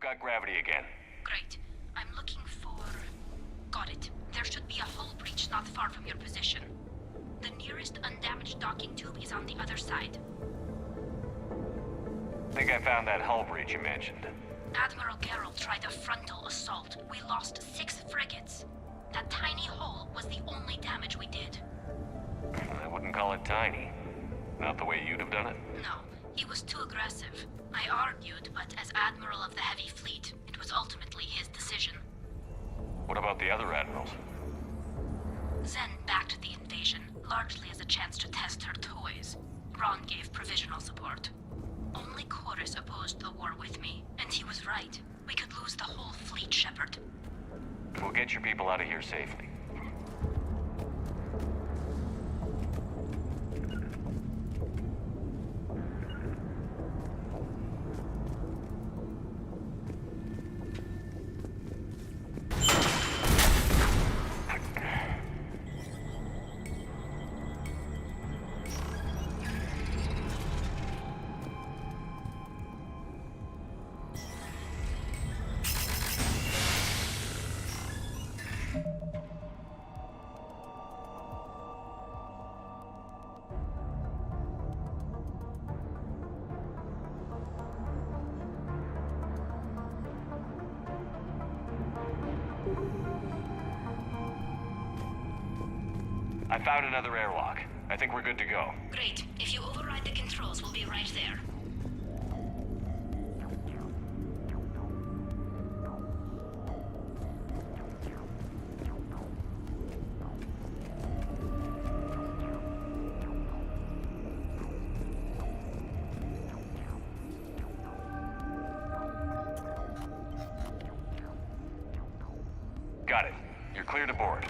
I've got gravity again. Great. I'm looking for... Got it. There should be a hull breach not far from your position. The nearest undamaged docking tube is on the other side. Think I found that hull breach you mentioned. Admiral Geralt tried a frontal assault. We lost 6 frigates. That tiny hole was the only damage we did. I wouldn't call it tiny. Not the way you'd have done it. No, he was too aggressive. I argued, but as Admiral of the Heavy Fleet, it was ultimately his decision. What about the other admirals? Zen backed the invasion, largely as a chance to test her toys. Ron gave provisional support. Only Chorus opposed the war with me, and he was right. We could lose the whole fleet, Shepard. We'll get your people out of here safely. I found another airlock. I think we're good to go. Great. If you override the controls, we'll be right there. Got it. You're clear to board.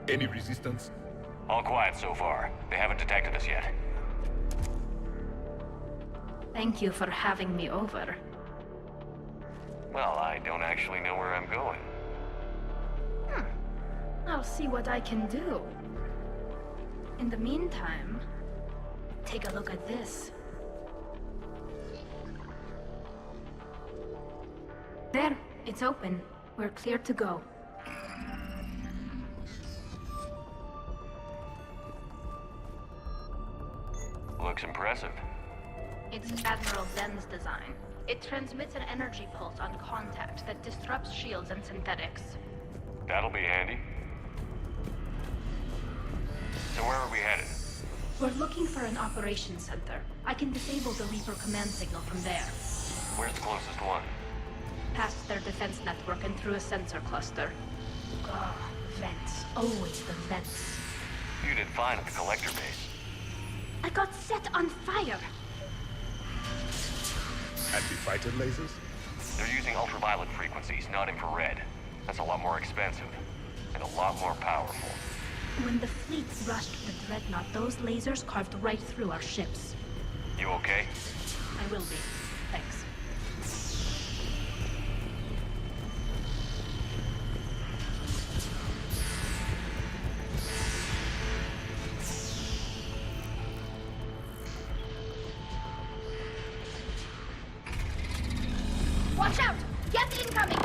Any resistance? All quiet so far. They haven't detected us yet. Thank you for having me over. Well, I don't actually know where I'm going. I'll see what I can do. In the meantime, take a look at this. There, it's open. We're clear to go. Looks impressive. It's Admiral Zen's design. It transmits an energy pulse on contact that disrupts shields and synthetics. That'll be handy. So where are we headed? We're looking for an operations center. I can disable the Reaper command signal from there. Where's the closest one? Past their defense network and through a sensor cluster. Oh, vents. Always the vents. You did fine at the collector base. I got set on fire! Anti-fighter lasers? They're using ultraviolet frequencies, not infrared. That's a lot more expensive. And a lot more powerful. When the fleet rushed the Dreadnought, those lasers carved right through our ships. You okay? I will be. Thanks. Watch out! Get incoming!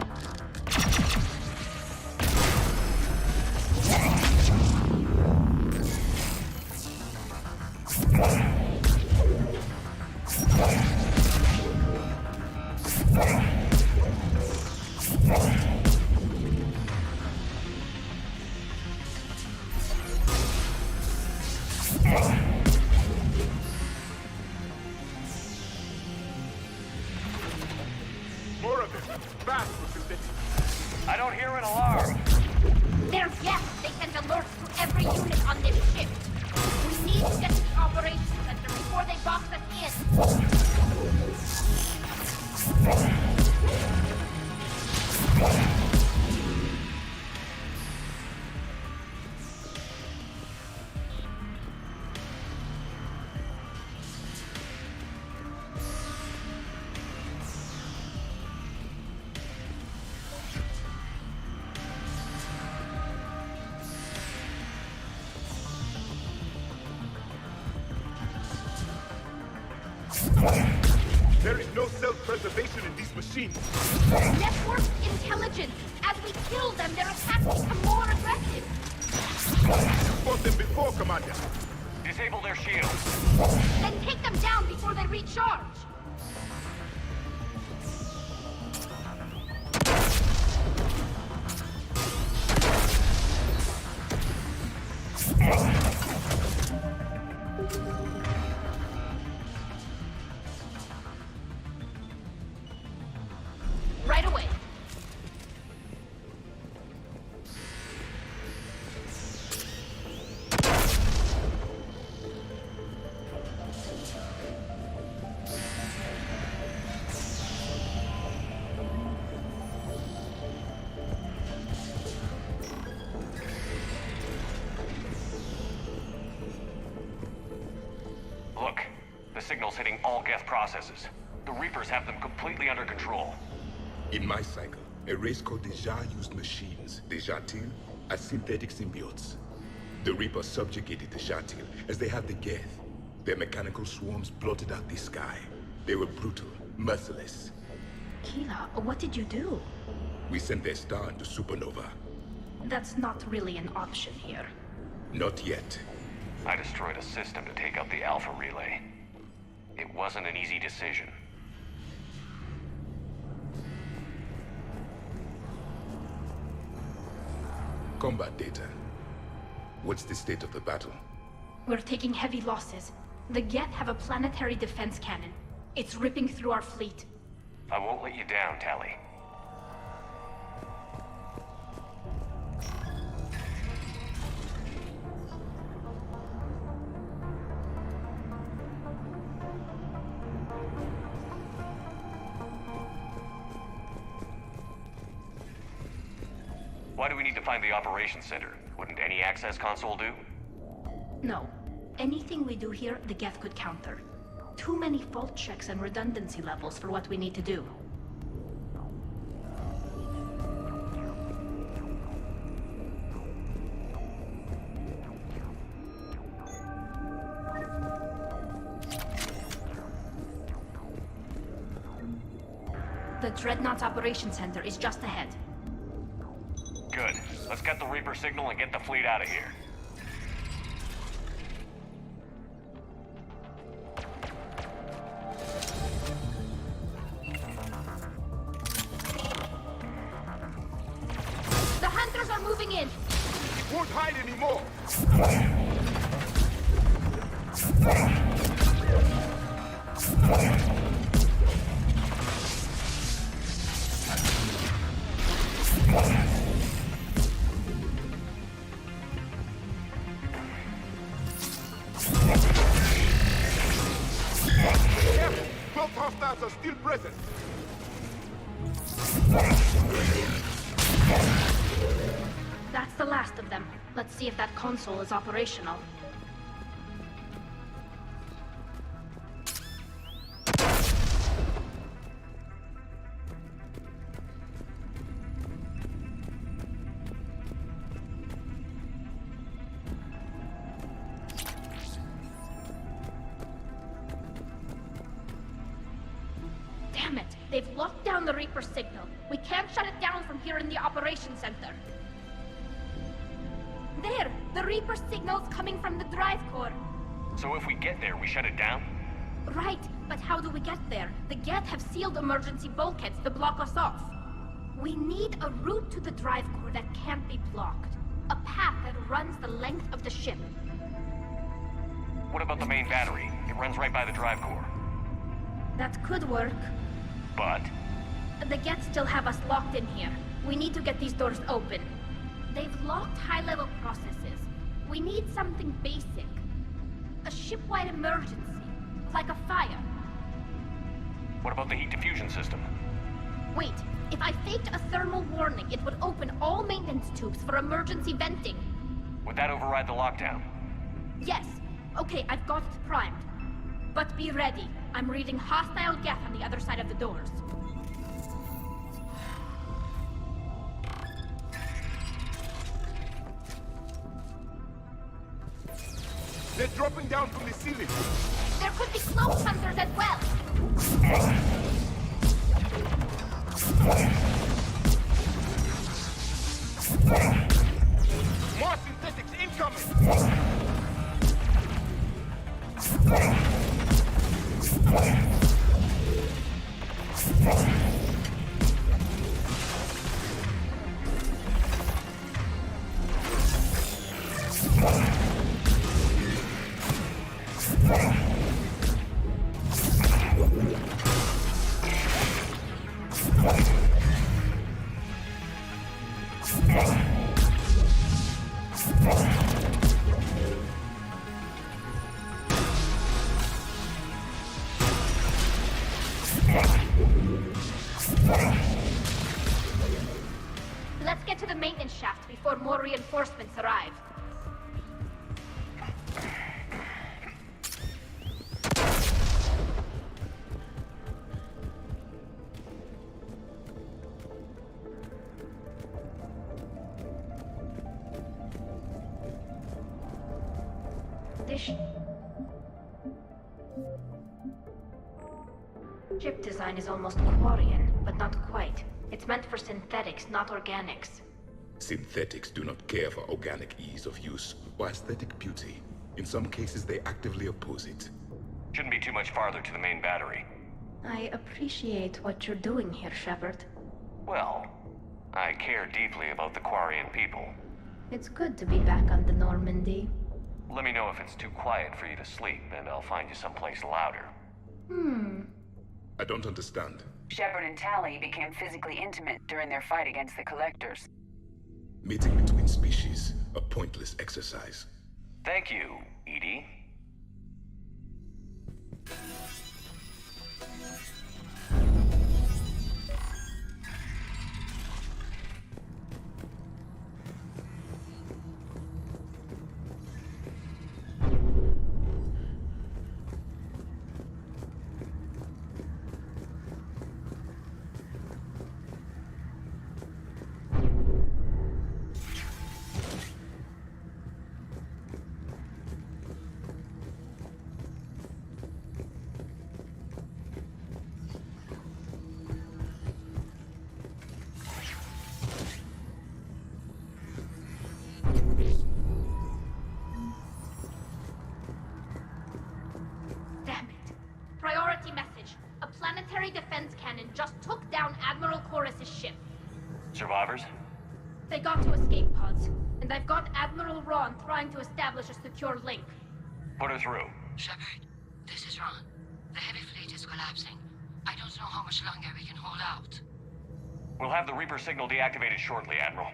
More of them! Fast, Lieutenant! I don't hear an alarm. They're yes! They send alerts to every unit on this ship! We need to get to the operations center before they box us in! these machines? Network intelligence. As we kill them, their attacks become more aggressive. You fought them before, Commander. Disable their shields. Then take them down before they recharge. Right away. Look, the signal's hitting all Geth processes. The Reapers have them completely under control. In my cycle, a race called the JERR used machines. The JERR are synthetic symbiotes. The Reapers subjugated the JERR as they had the Geth. Their mechanical swarms blotted out the sky. They were brutal, merciless. Keela, what did you do? We sent their star into supernova. That's not really an option here. Not yet. I destroyed a system to take out the Alpha Relay. It wasn't an easy decision. Combat data. What's the state of the battle? We're taking heavy losses. The Geth have a planetary defense cannon. It's ripping through our fleet. I won't let you down, Tally. Why do we need to find the operations center? Wouldn't any access console do? No. Anything we do here, the Geth could counter. Too many fault checks and redundancy levels for what we need to do. The Dreadnought's Operations Center is just ahead. Good. Let's get the Reaper signal and get the fleet out of here. The Hunters are moving in! It won't hide anymore! Both hostiles are still present. That's the last of them. Let's see if that console is operational. Damn it! They've locked down the Reaper signal. We can't shut it down from here in the Operations Center. There! The Reaper signal's coming from the drive core. So if we get there, we shut it down? Right, but how do we get there? The Geth have sealed emergency bulkheads to block us off. We need a route to the drive core that can't be blocked. A path that runs the length of the ship. What about the main battery? It runs right by the drive core. That could work. But The Geth still have us locked in here. We need to get these doors open. They've locked high-level processes. We need something basic. A ship-wide emergency. Like a fire. what about the heat diffusion system? Wait, if I faked a thermal warning, it would open all maintenance tubes for emergency venting. Would that override the lockdown? Yes. Okay, I've got it primed. But be ready. I'm reading hostile Geth on the other side of the doors. They're dropping down from the ceiling. There could be cloak hunters as well. More synthetics incoming! Let's get to the maintenance shaft before more reinforcements arrive. This ship design is almost Quarian, but not quite. It's meant for synthetics, not organics. Synthetics do not care for organic ease of use or aesthetic beauty. In some cases, they actively oppose it. Shouldn't be too much farther to the main battery. I appreciate what you're doing here, Shepard. Well, I care deeply about the Quarian people. It's good to be back on the Normandy. Let me know if it's too quiet for you to sleep, and I'll find you someplace louder. I don't understand. Shepard and Tally became physically intimate during their fight against the Collectors. Mating between species, a pointless exercise. Thank you, Edie. Damn it. Priority message. A planetary defense cannon just took down Admiral Chorus's ship. Survivors? They got to escape pods, and I've got Admiral Ron trying to establish a secure link. Put her through. Shepard, this is Ron. The heavy fleet is collapsing. I don't know how much longer we can hold out. We'll have the Reaper signal deactivated shortly, Admiral.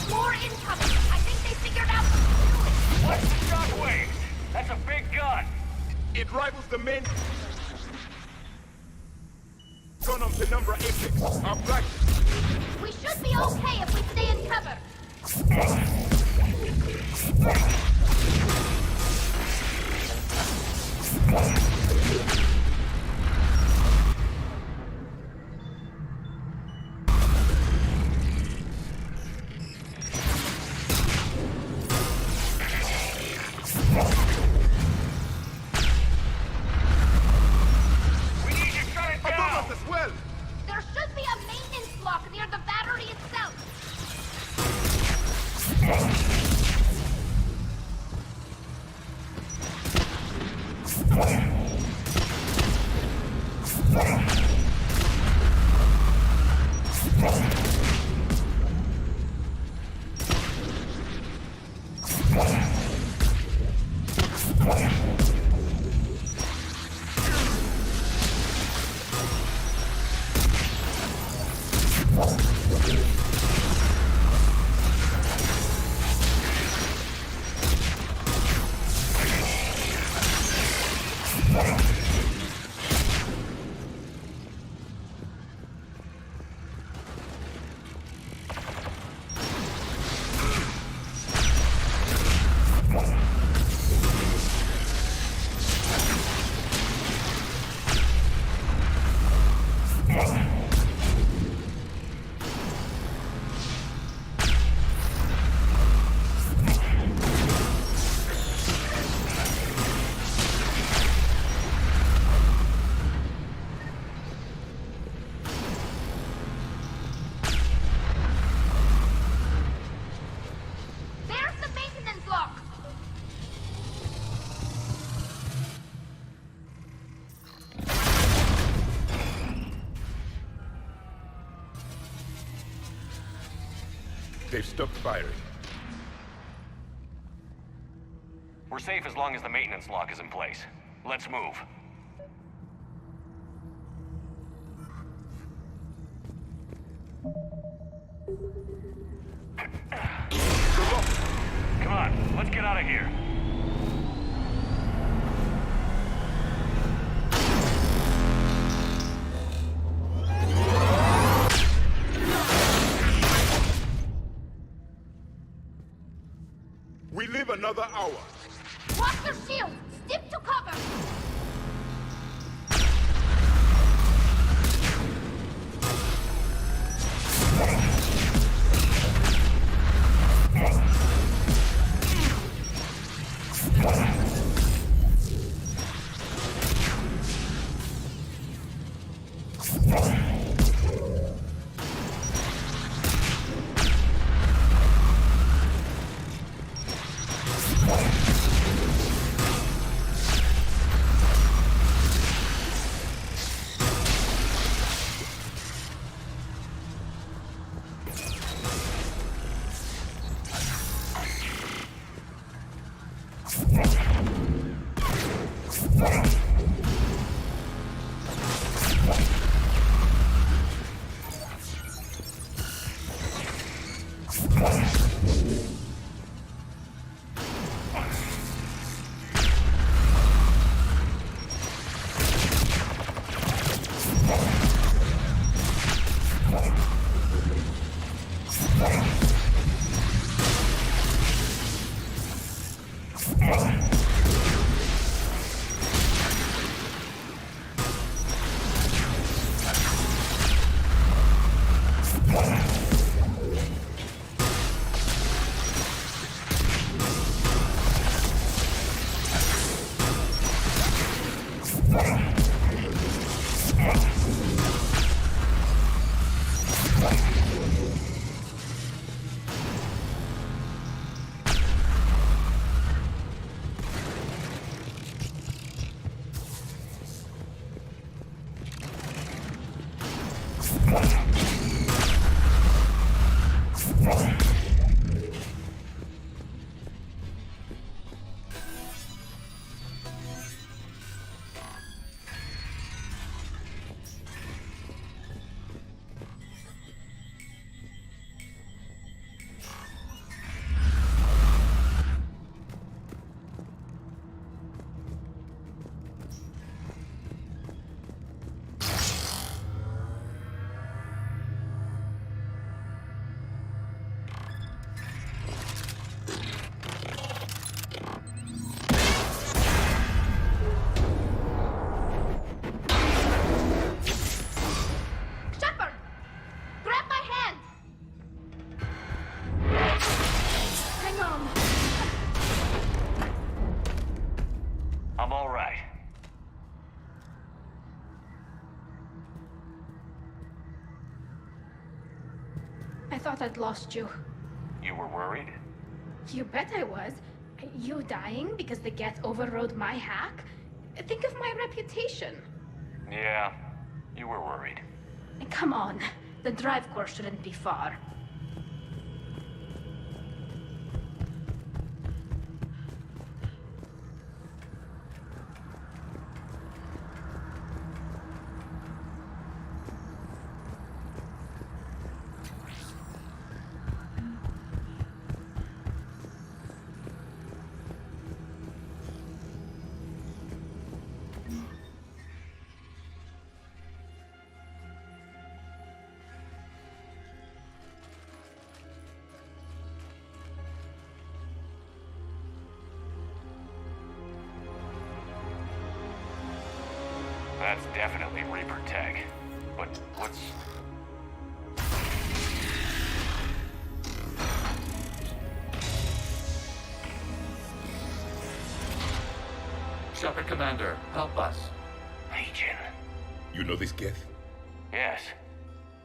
More incoming! I think they figured out what to do. What's the shockwave? That's a big gun! It rivals the main gun of the number Apex. Our practice. We should be okay if we stay in cover. We need to shut it Above down! us as well! There should be a maintenance block near the battery itself. They've stopped firing. We're safe as long as the maintenance lock is in place. Let's move. Come on, let's get out of here. We live another hour. Watch your shield! Stick to cover! I thought I'd lost you. You were worried? You bet I was. You dying because the Geth overrode my hack? Think of my reputation. Yeah, you were worried. Come on, the drive core shouldn't be far. That's definitely Reaper tech. But what's... Shepard Commander, help us. Legion. You know this Geth? Yes.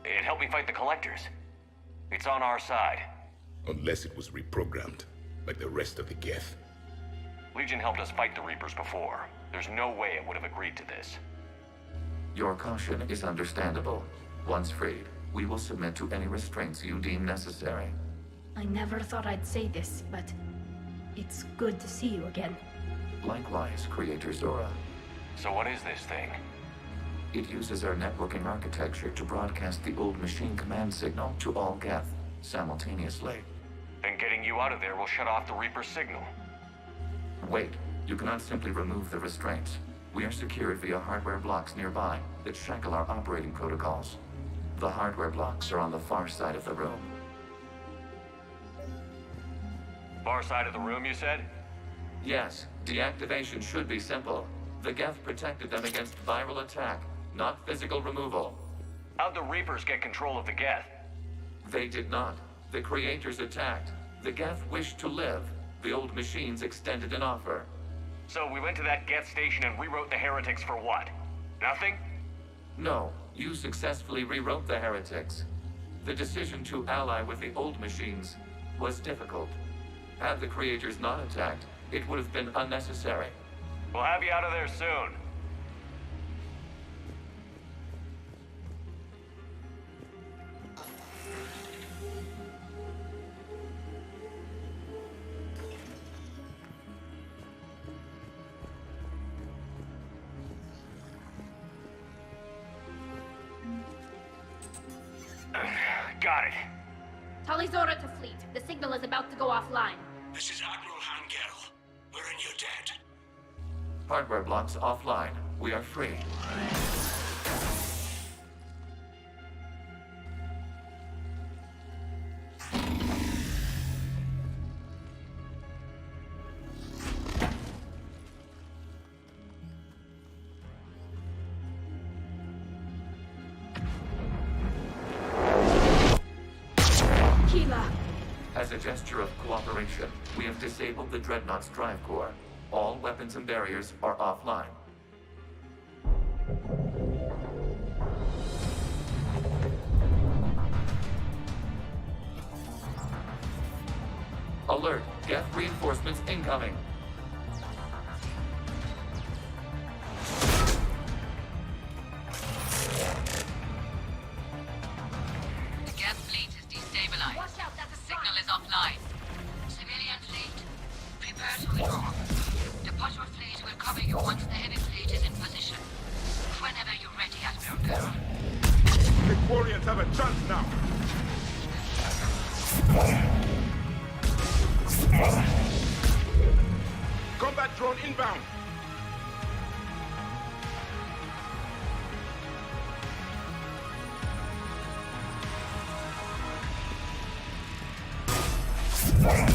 It helped me fight the Collectors. It's on our side. Unless it was reprogrammed, like the rest of the Geth. Legion helped us fight the Reapers before. There's no way it would have agreed to this. Your caution is understandable. Once freed, we will submit to any restraints you deem necessary. I never thought I'd say this, but it's good to see you again. Likewise, Creator Zora. So what is this thing? It uses our networking architecture to broadcast the old machine command signal to all Geth simultaneously. Then getting you out of there will shut off the Reaper's signal. Wait, you cannot simply remove the restraints. We are secured via hardware blocks nearby that shackle our operating protocols. The hardware blocks are on the far side of the room. Far side of the room, you said? Yes, deactivation should be simple. The Geth protected them against viral attack, not physical removal. How'd the Reapers get control of the Geth? They did not. The Creators attacked. The Geth wished to live. The old machines extended an offer. So we went to that Geth station and rewrote the heretics for what? Nothing? No, you successfully rewrote the heretics. The decision to ally with the old machines was difficult. Had the Creators not attacked, it would have been unnecessary. We'll have you out of there soon. Got it. Tali Zora to fleet. The signal is about to go offline. This is Admiral Hangel. We're in your debt. Hardware blocks offline. We are free. As a gesture of cooperation, we have disabled the Dreadnought's drive core. All weapons and barriers are offline. Alert! Geth reinforcements incoming! The Geth fleet is destabilized. Watch out, that's a Signal is offline. Civilian fleet, prepare to withdraw. The patrol fleet will cover you once the heavy fleet is in position. Whenever you're ready, Admiral Girl. The Quarians have a chance now. Combat drone inbound. Hurry!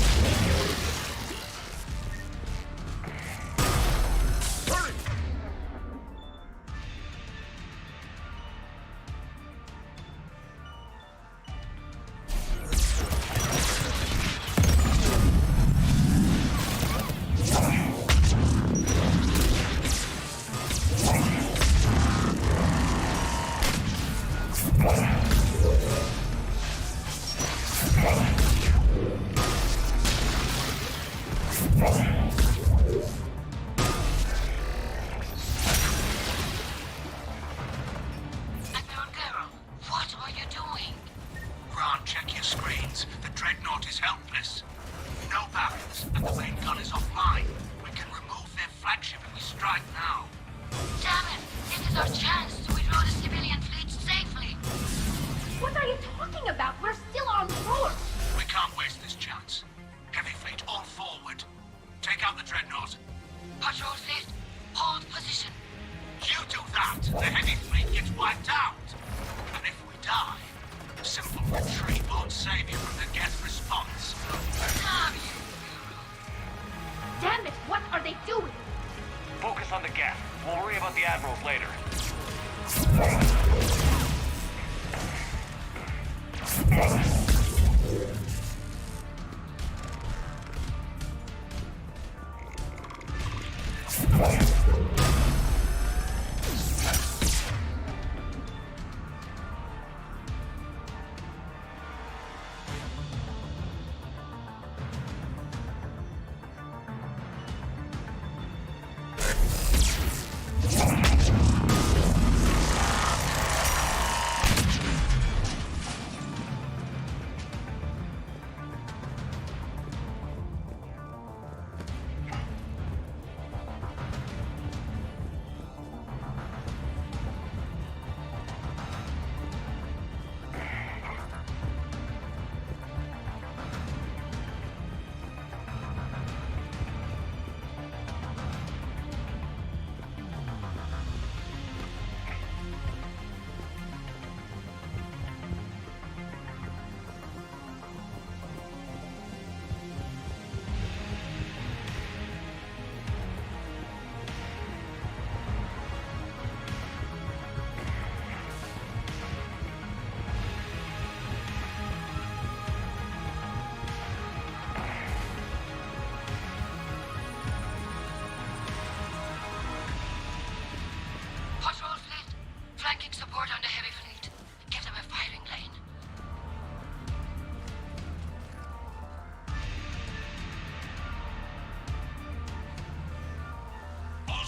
Admiral Girl, what are you doing? Ron, check your screens. The Dreadnought is helpless. No barrels, and the main gun is offline. We can remove their flagship if we strike now. Damn it! This is our chance to withdraw the civilian fleet safely. What are you talking about? We're still on course. We can't waste this chance. Heavy fleet all forward. Take out the Dreadnought. Patrol fleet, hold position. You do that, the heavy fleet gets wiped out. And if we die, simple retreat won't save you from the Geth response. Damn you! Damn it, what are they doing? Focus on the Geth. We'll worry about the admirals later.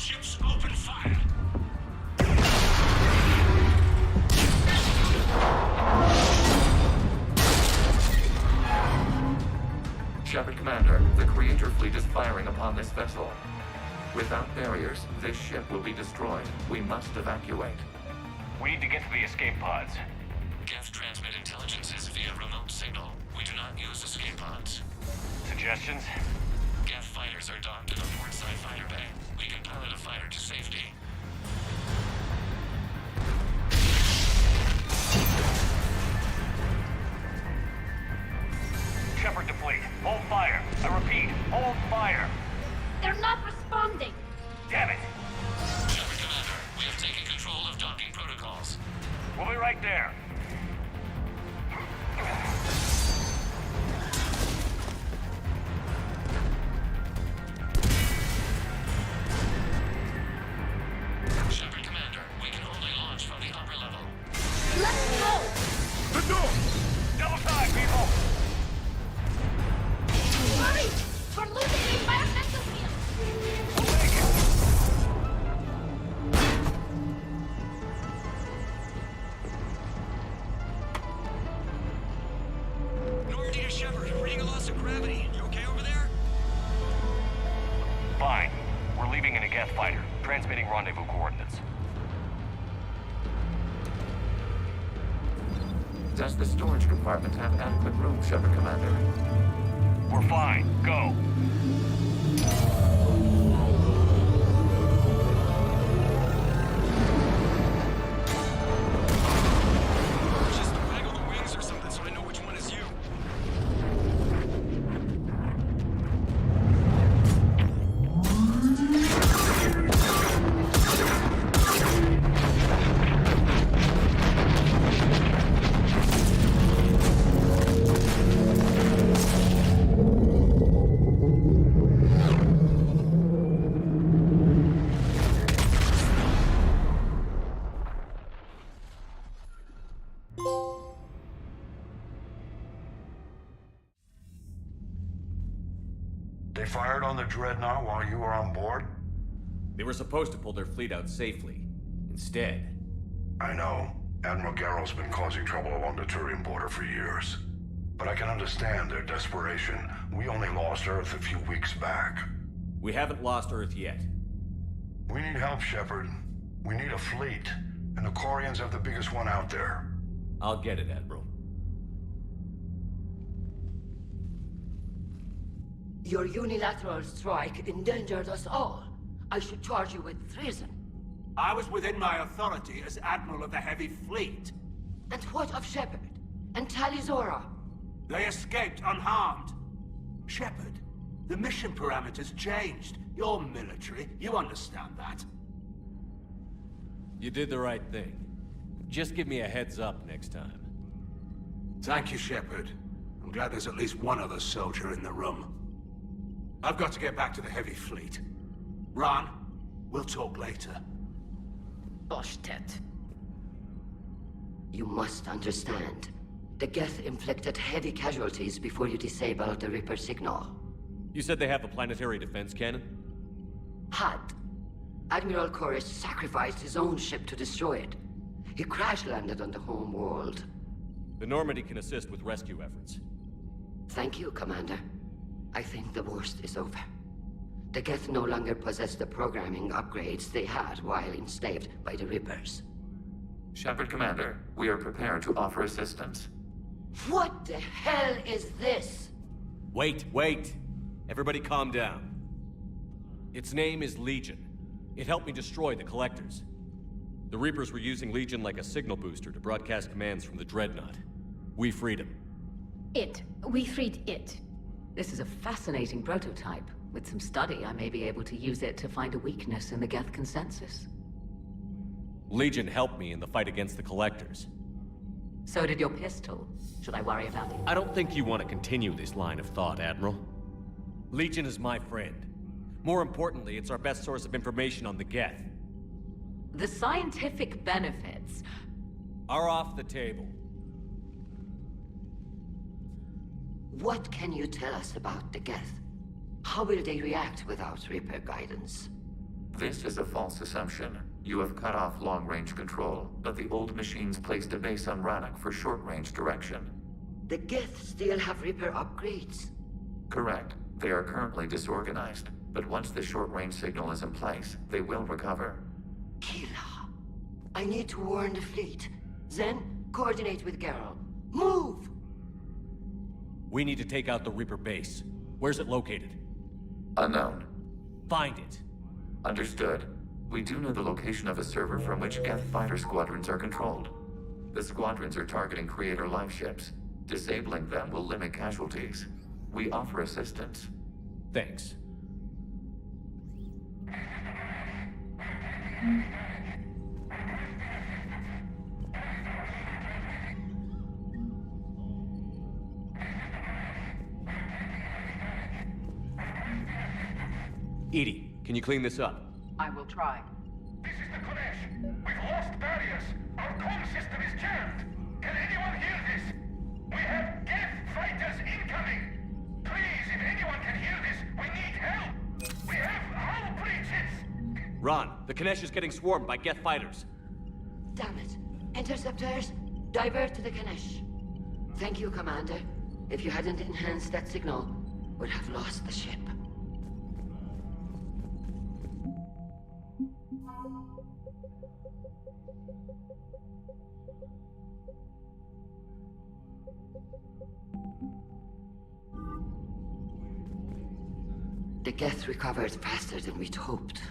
ships, open fire. Shepard Commander, the Creator fleet is firing upon this vessel. Without barriers, this ship will be destroyed. We must evacuate. We need to get to the escape pods. Geth transmit intelligences via remote signal. We do not use escape pods. Suggestions? Geth fighters are docked in the port side fighter bay. We can pilot a fighter to safety. Shepard to fleet. Hold fire. I repeat, hold fire. They're not responding. Damn it. Shepard Commander, we have taken control of docking protocols. We'll be right there. Shepard Commander, we can only launch from the upper level. Let's go! The door! Double time, people. Hurry! We're losing the environmental field! We'll make it. Normandy to Shepard, reading a loss of gravity. You okay over there? Fine. We're leaving in a Geth fighter. Transmitting rendezvous coordinates. Does the storage compartment have adequate room, Shepard Commander? We're fine. Go. Just waggle the wings or something so I know which one is you. They fired on the Dreadnought while you were on board? They were supposed to pull their fleet out safely. Instead... I know. Admiral Garrow's been causing trouble along the Turian border for years. But I can understand their desperation. We only lost Earth a few weeks back. We haven't lost Earth yet. We need help, Shepard. We need a fleet. And the Corians have the biggest one out there. I'll get it, Admiral. Your unilateral strike endangered us all. I should charge you with treason. I was within my authority as Admiral of the Heavy Fleet. And what of Shepard? And Talizora? They escaped unharmed. Shepard, the mission parameters changed. You're military, you understand that. You did the right thing. Just give me a heads up next time. Thank you, Shepard. I'm glad there's at least one other soldier in the room. I've got to get back to the Heavy Fleet. Ron, we'll talk later. Boshtet. You must understand. The Geth inflicted heavy casualties before you disabled the Reaper signal. You said they have a planetary defense cannon? Had. Admiral Koris sacrificed his own ship to destroy it. He crash-landed on the home world. The Normandy can assist with rescue efforts. Thank you, Commander. I think the worst is over. The Geth no longer possess the programming upgrades they had while enslaved by the Reapers. Shepard Commander, we are prepared to offer assistance. What the hell is this? Wait. Everybody calm down. Its name is Legion. It helped me destroy the Collectors. The Reapers were using Legion like a signal booster to broadcast commands from the Dreadnought. We freed him. We freed it. This is a fascinating prototype. With some study, I may be able to use it to find a weakness in the Geth consensus. Legion helped me in the fight against the Collectors. So did your pistol. Should I worry about it? I don't think you want to continue this line of thought, Admiral. Legion is my friend. More importantly, it's our best source of information on the Geth. The scientific benefits are off the table. What can you tell us about the Geth? How will they react without Reaper guidance? This is a false assumption. You have cut off long-range control, but the old machines placed a base on Rannoch for short-range direction. The Geth still have Reaper upgrades. Correct. They are currently disorganized, but once the short-range signal is in place, they will recover. Kila, I need to warn the fleet. Zen, coordinate with Garrel. Move! We need to take out the Reaper base. Where's it located? Unknown. Find it. Understood. We do know the location of a server from which Geth fighter squadrons are controlled. The squadrons are targeting Creator live ships. Disabling them will limit casualties. We offer assistance. Thanks. Edie, can you clean this up? I will try. This is the Kodesh. We've lost barriers. Our comm system is jammed. Can anyone hear this? We have Geth fighters incoming. Please, if anyone can hear this, we need help. We have hull breaches. Ron, the Kanesh is getting swarmed by Geth fighters. Damn it. Interceptors, divert to the Kanesh. Thank you, Commander. If you hadn't enhanced that signal, we'd have lost the ship. The Geth recovered faster than we'd hoped.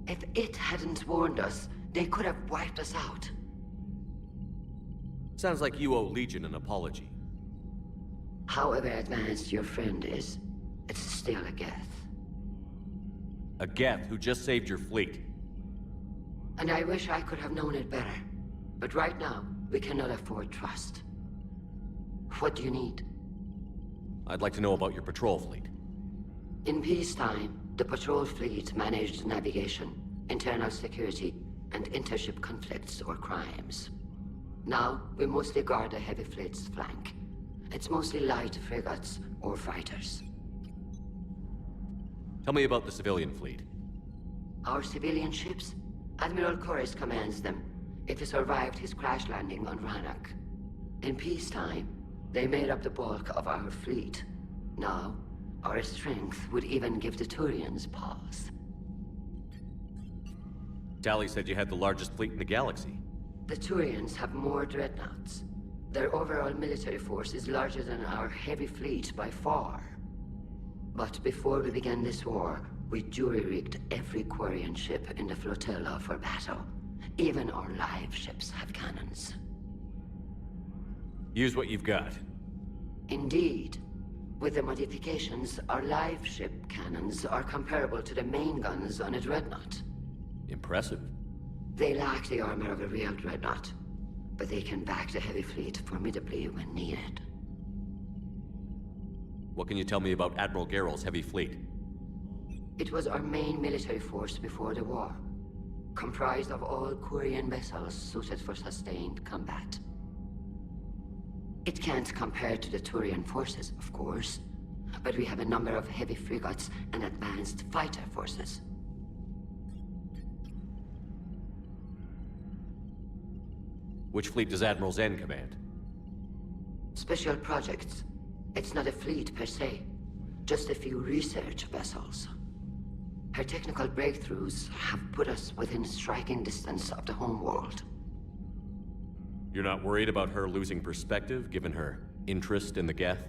If it hadn't warned us, they could have wiped us out. Sounds like you owe Legion an apology. However advanced your friend is, it's still a Geth. A Geth who just saved your fleet. And I wish I could have known it better. But right now, we cannot afford trust. What do you need? I'd like to know about your patrol fleet. In peacetime, the patrol fleet managed navigation, internal security, and intership conflicts or crimes. Now, we mostly guard the heavy fleet's flank. It's mostly light frigates or fighters. Tell me about the civilian fleet. Our civilian ships? Admiral Corus commands them, if he survived his crash landing on Rannoch. In peacetime, they made up the bulk of our fleet. Now, our strength would even give the Turians pause. Tali said you had the largest fleet in the galaxy. The Turians have more dreadnoughts. Their overall military force is larger than our heavy fleet by far. But before we began this war, we jury-rigged every Quarian ship in the flotilla for battle. Even our live ships have cannons. Use what you've got. Indeed. With the modifications, our live ship cannons are comparable to the main guns on a dreadnought. Impressive. They lack the armor of a real dreadnought, but they can back the heavy fleet formidably when needed. What can you tell me about Admiral Garrel's heavy fleet? It was our main military force before the war, comprised of all Quarian vessels suited for sustained combat. It can't compare to the Turian forces, of course, but we have a number of heavy frigates and advanced fighter forces. Which fleet does Admiral Zen command? Special projects. It's not a fleet per se, just a few research vessels. Her technical breakthroughs have put us within striking distance of the homeworld. You're not worried about her losing perspective, given her interest in the Geth?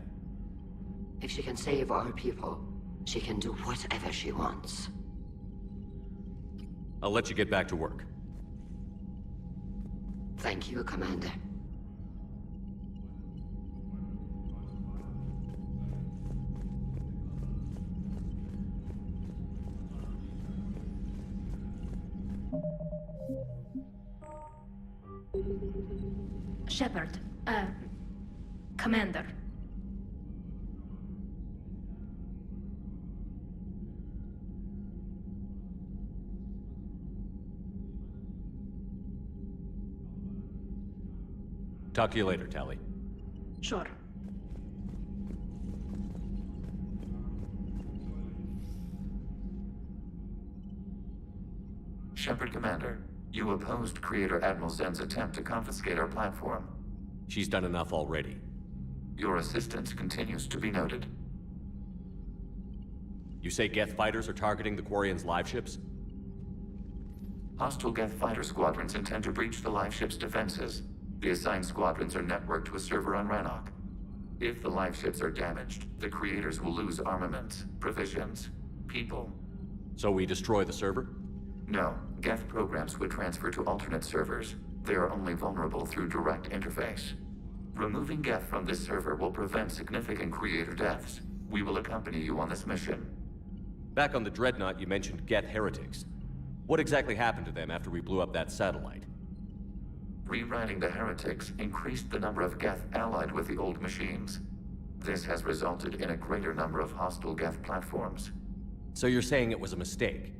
If she can save our people, she can do whatever she wants. I'll let you get back to work. Thank you, Commander. Shepard, Commander. Talk to you later, Tali. Sure. Shepard Commander, you opposed Creator Admiral Zen's attempt to confiscate our platform. She's done enough already. Your assistance continues to be noted. You say Geth fighters are targeting the Quarians' live ships? Hostile Geth fighter squadrons intend to breach the live ship's defenses. The assigned squadrons are networked to a server on Rannoch. If the live ships are damaged, the creators will lose armaments, provisions, people. So we destroy the server? No, Geth programs would transfer to alternate servers. They are only vulnerable through direct interface. Removing Geth from this server will prevent significant creator deaths. We will accompany you on this mission. Back on the Dreadnought, you mentioned Geth heretics. What exactly happened to them after we blew up that satellite? Rewriting the heretics increased the number of Geth allied with the old machines. This has resulted in a greater number of hostile Geth platforms. So you're saying it was a mistake?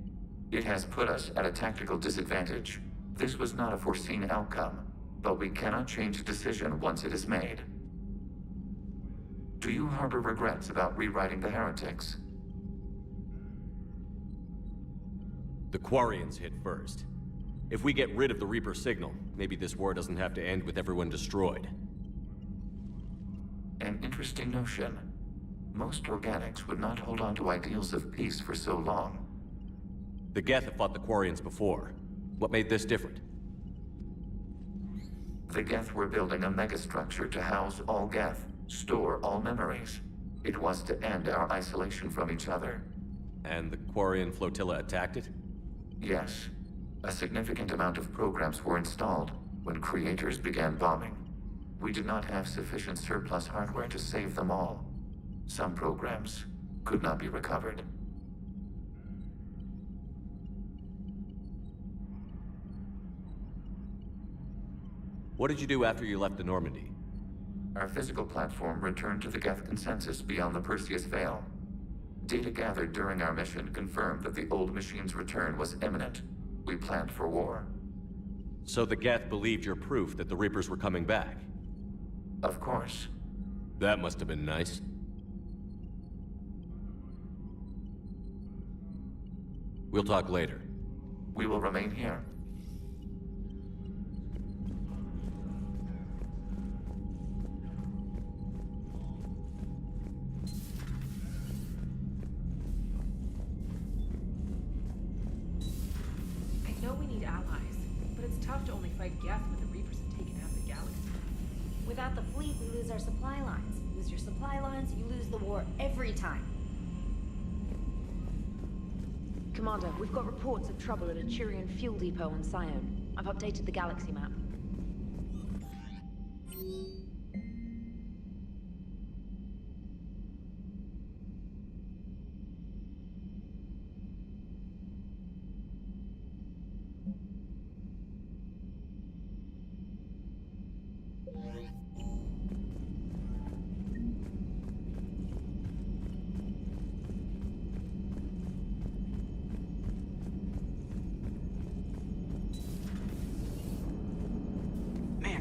It has put us at a tactical disadvantage. This was not a foreseen outcome, but we cannot change a decision once it is made. Do you harbor regrets about rewriting the heretics? The Quarians hit first. If we get rid of the Reaper signal, maybe this war doesn't have to end with everyone destroyed. An interesting notion. Most organics would not hold on to ideals of peace for so long. The Geth have fought the Quarians before. What made this different? The Geth were building a megastructure to house all Geth, store all memories. It was to end our isolation from each other. And the Quarian flotilla attacked it? Yes. A significant amount of programs were installed when creators began bombing. We did not have sufficient surplus hardware to save them all. Some programs could not be recovered. What did you do after you left the Normandy? Our physical platform returned to the Geth consensus beyond the Perseus Veil. Data gathered during our mission confirmed that the old machine's return was imminent. We planned for war. So the Geth believed your proof that the Reapers were coming back? Of course. That must have been nice. We'll talk later. We will remain here. I know we need allies, but it's tough to only fight Geth when the Reapers have taken out the galaxy. Without the fleet, we lose our supply lines. Lose your supply lines, you lose the war every time. Commander, we've got reports of trouble at a Turian fuel depot on Sion. I've updated the galaxy map.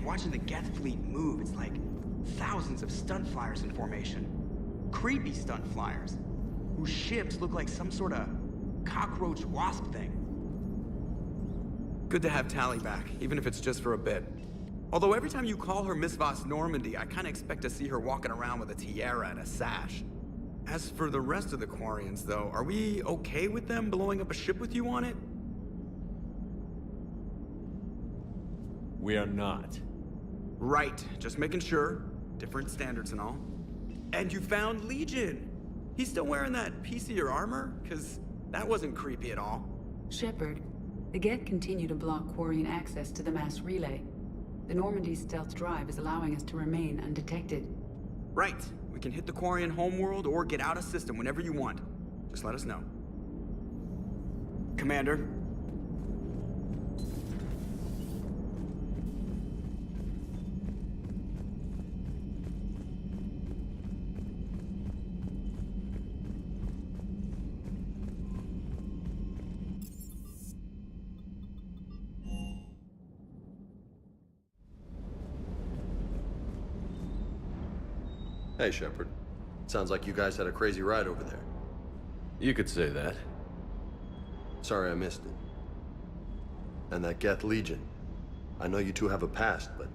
Watching the Geth fleet move, it's like thousands of stunt flyers in formation. Creepy stunt flyers, whose ships look like some sort of cockroach wasp thing. Good to have Tally back, even if it's just for a bit. Although every time you call her Miss Voss Normandy, I kinda expect to see her walking around with a tiara and a sash. As for the rest of the Quarians, though, are we okay with them blowing up a ship with you on it? We are not. Right, just making sure. Different standards and all. And you found Legion! He's still wearing that piece of your armor? Cause that wasn't creepy at all. Shepard, the Geth continue to block Quarian access to the mass relay. The Normandy's stealth drive is allowing us to remain undetected. Right, we can hit the Quarian homeworld or get out of system whenever you want. Just let us know. Commander. Hey, Shepard. Sounds like you guys had a crazy ride over there. You could say that. Sorry I missed it. And that Geth Legion. I know you two have a past, but...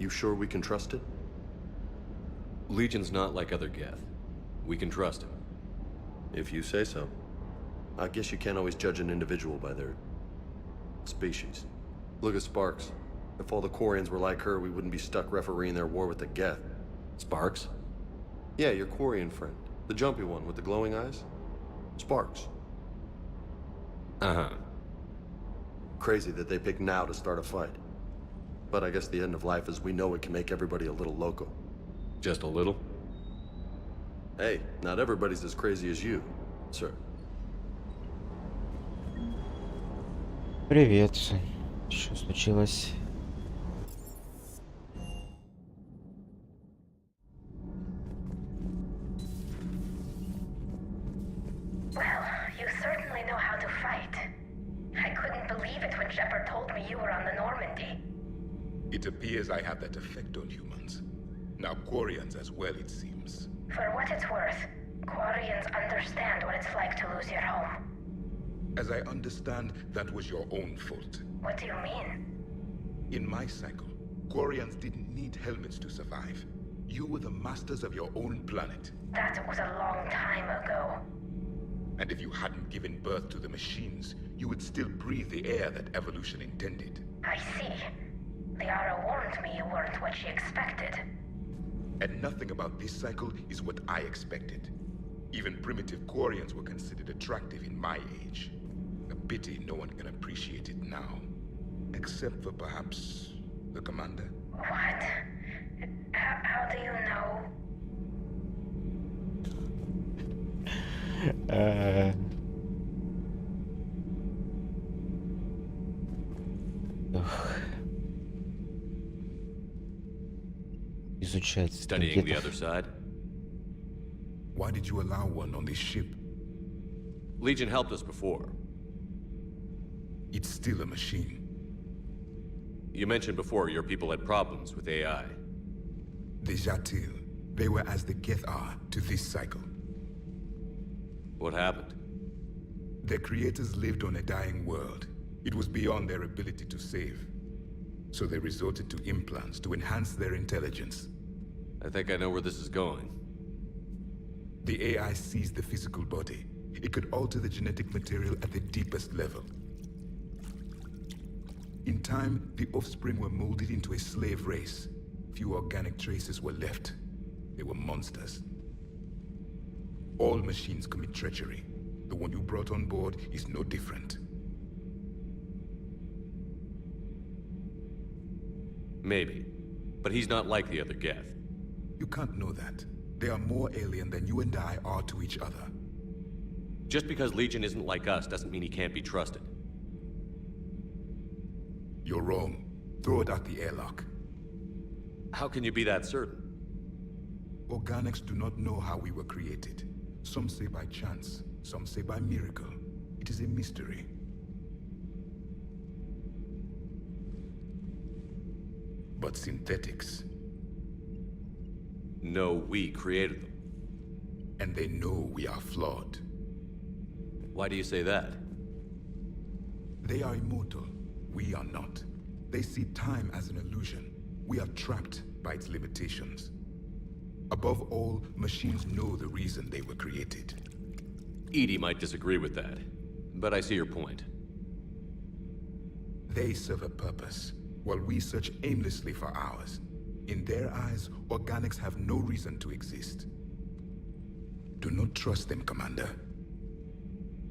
You sure we can trust it? Legion's not like other Geth. We can trust him. If you say so. I guess you can't always judge an individual by their... species. Look at Sparks. If all the Quarians were like her, we wouldn't be stuck refereeing their war with the Geth. Sparks? Yeah, your Quarian friend. The jumpy one with the glowing eyes. Sparks. Uh-huh. Crazy that they pick now to start a fight. But I guess the end of life as we know it can make everybody a little loco. Just a little? Hey, not everybody's as crazy as you, sir. Привет. Что случилось? Well, you certainly know how to fight. I couldn't believe it when Shepard told me you were on the Normandy. It appears I have that effect on humans. Now Quarians as well, it seems. For what it's worth, Quarians understand what it's like to lose your home. As I understand, that was your own fault. What do you mean? In my cycle, Quarians didn't need helmets to survive. You were the masters of your own planet. That was a long time ago. And if you hadn't given birth to the machines, you would still breathe the air that evolution intended. I see. Liara warned me you weren't what she expected. And nothing about this cycle is what I expected. Even primitive Quarians were considered attractive in my age. A pity no one can appreciate it now. Except for perhaps the commander? What? How do you know? Изучать. Studying the other side? Why did you allow one on this ship? Legion helped us before. It's still a machine. You mentioned before your people had problems with AI. The Jatil. They were as the Geth are to this cycle. What happened? Their creators lived on a dying world. It was beyond their ability to save. So they resorted to implants to enhance their intelligence. I think I know where this is going. The AI seized the physical body. It could alter the genetic material at the deepest level. In time, the offspring were molded into a slave race. Few organic traces were left. They were monsters. All machines commit treachery. The one you brought on board is no different. Maybe. But he's not like the other Geth. You can't know that. They are more alien than you and I are to each other. Just because Legion isn't like us doesn't mean he can't be trusted. You're wrong. Throw it out the airlock. How can you be that certain? Organics do not know how we were created. Some say by chance, some say by miracle. It is a mystery. But synthetics... No, we created them. And they know we are flawed. Why do you say that? They are immortal. We are not. They see time as an illusion. We are trapped by its limitations. Above all, machines know the reason they were created. Edie might disagree with that, but I see your point. They serve a purpose, while we search aimlessly for ours. In their eyes, organics have no reason to exist. Do not trust them, Commander.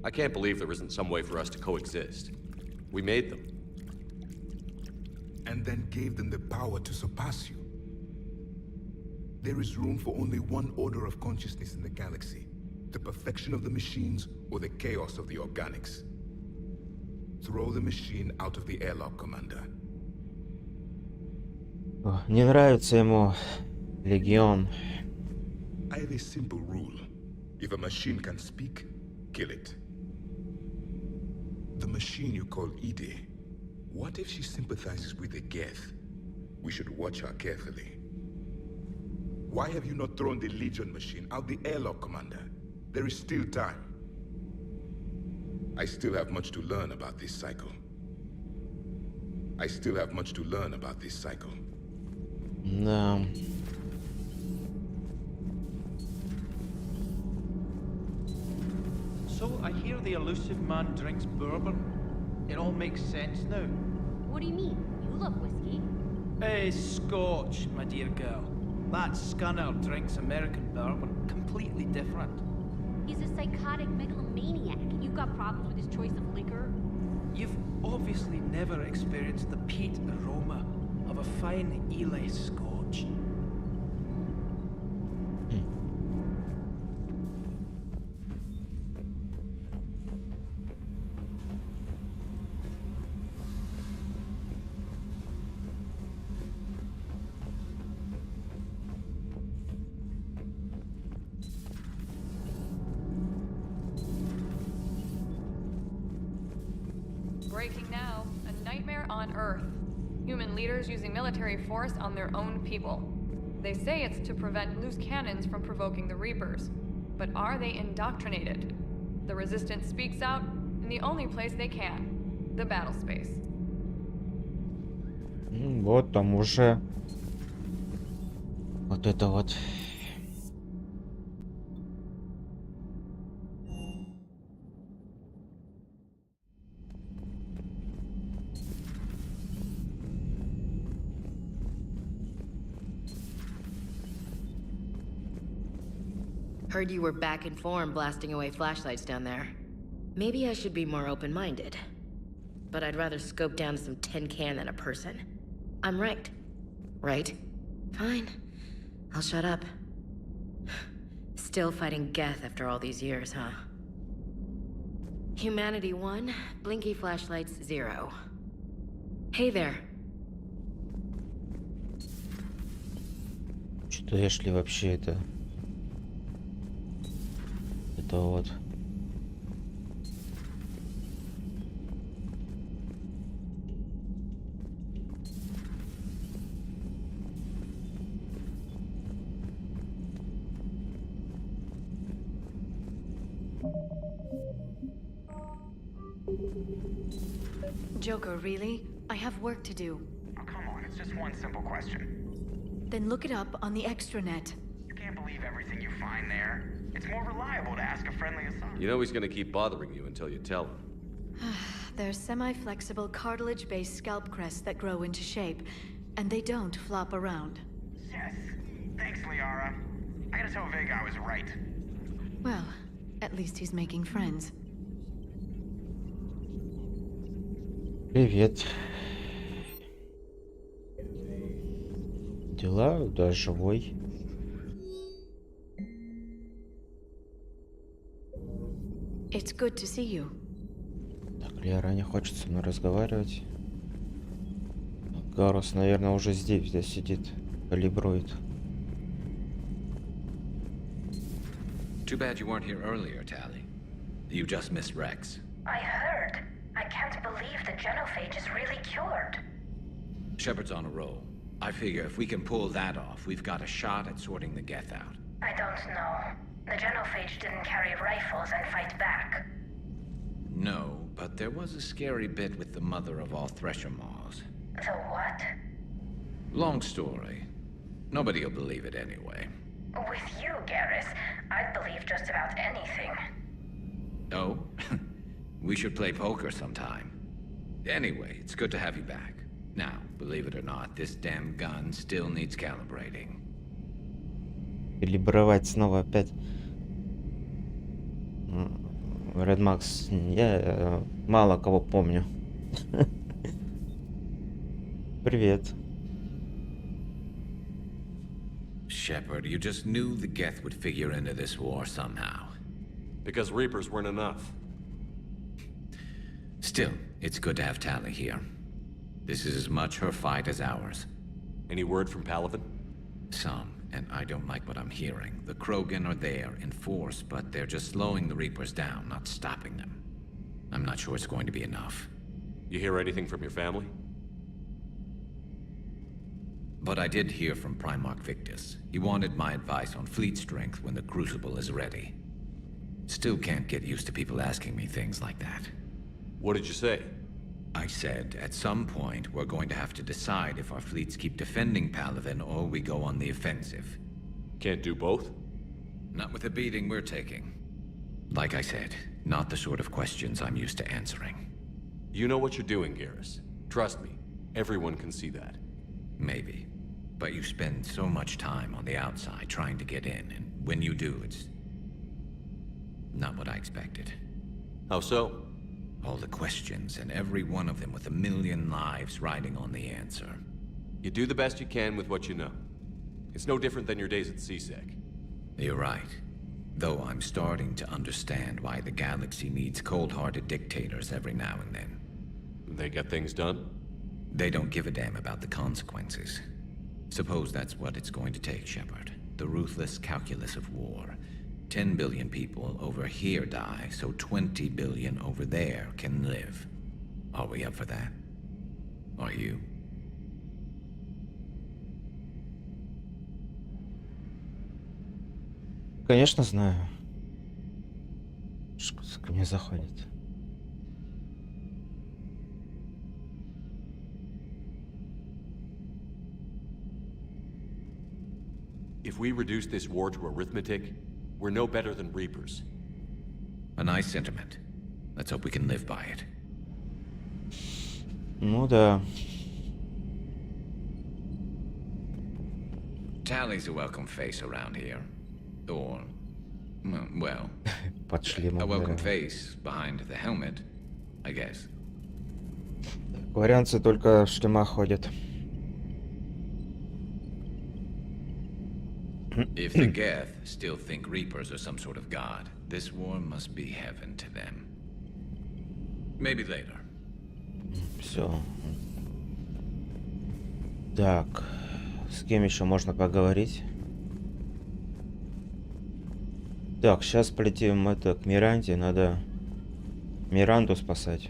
I can't believe there isn't some way for us to coexist. We made them. And then gave them the power to surpass you. There is room for only one order of consciousness in the galaxy. The perfection of the machines or the chaos of the organics. Throw the machine out of the airlock, Commander. Не нравится ему Легион. I have a simple rule. If a machine can speak, kill it. The machine you call Edie, what if she sympathizes with the Geth? We should watch her carefully. Why have you not thrown the Legion machine out the airlock, Commander? There is still time. I still have much to learn about this cycle. I still have much to learn about this cycle. Да. So I hear the elusive man drinks bourbon. It all makes sense now. What do you mean? You love whiskey. Scotch, my dear girl. That scunner drinks American bourbon. Completely different. He's a psychotic megalomaniac. You've got problems with his choice of liquor? You've obviously never experienced the peat aroma of a fine Ely Scotch. Breaking now, a nightmare on Earth. Human leaders using military force on their own people. They say it's to prevent loose cannons from provoking the Reapers. But are they indoctrinated? The Resistance speaks out in the only place they can. The battle space. Вот там уже вот это вот. Heard you were back in form blasting away flashlights down there. Maybe I should be more open-minded. But I'd rather scope down some tin can than a person. I'm right. Right? Fine. I'll shut up. Still fighting Geth after all these years, huh? Humanity 1, blinky flashlights 0. Hey there. Что-то Эшли вообще это вот. Joker, really? I have work to do. Oh, come on, it's just one simple question. Then look it up on the extranet. You can't believe everything you find there. It's more reliable to ask a friendly assassin. You know he's gonna keep bothering you until you tell him. They're semi-flexible cartilage-based scalp crests that grow into shape, and they don't flop around. Yes. Thanks, Liara. I gotta tell Vega I was right. Well, at least he's making friends. Привет. Дела? Да, живой. It's good to see you. Так, Лера не хочет со мной разговаривать. Гарус, наверное, уже здесь сидит, калибрует. Too bad you weren't here earlier, Tally. You just missed Rex. I heard. I can't believe the genophage is really cured. Shepard's on a roll. I figure if we can pull that off, we've got a shot at sorting the Geth out. I don't know. The genophage didn't carry rifles and fight back. No, but there was a scary bit with the mother of all Thresher Maws. The what? Long story. Nobody'll believe it anyway. With you, Garrus, I'd believe just about anything. Oh? We should play poker sometime. Anyway, it's good to have you back. Now, believe it or not, this damn gun still needs calibrating. Калибровать снова опять. Red Max, я мало кого помню. Привет. Shepard, you just knew the Geth would figure into this war somehow. Because Reapers weren't enough. Still, it's good to have Tally here. This is as much her fight as ours. Any word from Paladin? Some, and I don't like what I'm hearing. The Krogan are there in force, but they're just slowing the Reapers down, not stopping them. I'm not sure it's going to be enough. You hear anything from your family? But I did hear from Primarch Victus. He wanted my advice on fleet strength when the Crucible is ready. Still can't get used to people asking me things like that. What did you say? I said, at some point, we're going to have to decide if our fleets keep defending Palaven or we go on the offensive. Can't do both? Not with the beating we're taking. Like I said, not the sort of questions I'm used to answering. You know what you're doing, Garrus. Trust me, everyone can see that. Maybe. But you spend so much time on the outside trying to get in, and when you do, it's not what I expected. How so? All the questions, and every one of them with a million lives riding on the answer. You do the best you can with what you know. It's no different than your days at CSEC. You're right. Though I'm starting to understand why the galaxy needs cold-hearted dictators every now and then. They get things done? They don't give a damn about the consequences. Suppose that's what it's going to take, Shepard. The ruthless calculus of war. 10 billion people over here die, so 20 billion over there can live. Are we up for that? Are you? Конечно, знаю. Что ко мне заходит. If we reduce this war to arithmetic, we're no better than Reapers. A nice sentiment. Let's hope we can live by it. Ну да. Tally's a welcome face around here. Or, well, Под шлемом, a welcome да. face behind the helmet, I guess. Варианты только в шлемах ходят. If the Geth still think Reapers are some sort of god, this war must be heaven to them. Maybe later. Все. Так, с кем еще можно поговорить? Так, сейчас полетим к Миранде, надо Миранду спасать.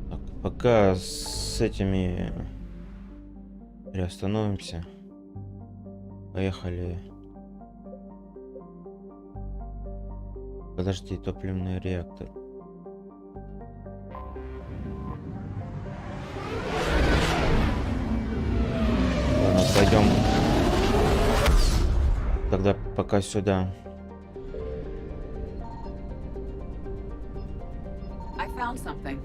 Так, пока с этими приостановимся. Поехали. Подожди, топливный реактор. Ладно, пойдем. Тогда пока сюда. I found something.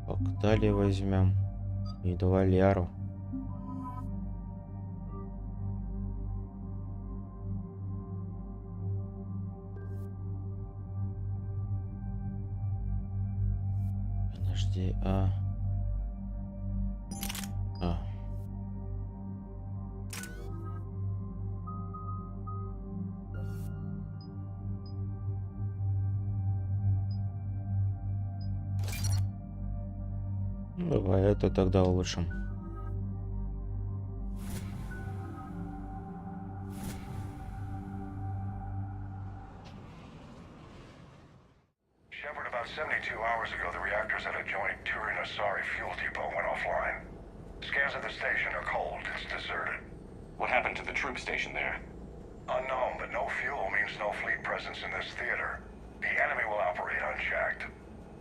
Так, далее возьмем. И давай Лиару. Подожди, Ну, давай это тогда улучшим. Shepard, about 72 hours ago, the reactors at a joint Turin-Asari fuel depot went offline. Scans of the station are cold. It's deserted. What happened to the troop station there? Unknown, but no fuel means no fleet presence in this theater. The enemy will operate unchecked.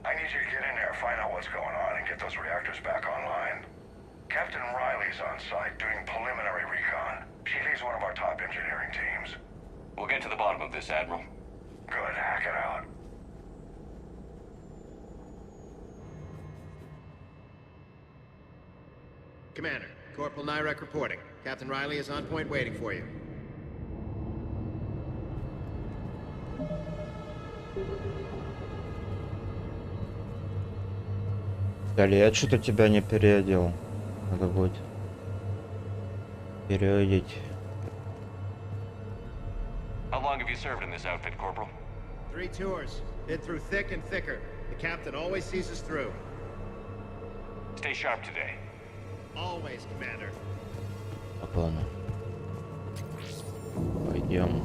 I need you to get in there, find out what's going on, and get those reactors back online. Captain Riley's on site doing preliminary recon. She leads one of our top engineering teams. We'll get to the bottom of this, Admiral. Good, hack it out. Commander, Corporal Nyrek reporting. Captain Riley is on point waiting for you. Дали, я что-то тебя не переодел. Надо будет переодеть. How long have you served in this outfit, Corporal? 3 tours. Been through thick and thicker. The captain always sees us through. Stay sharp today. Always, Commander. Так, ладно. Пойдем.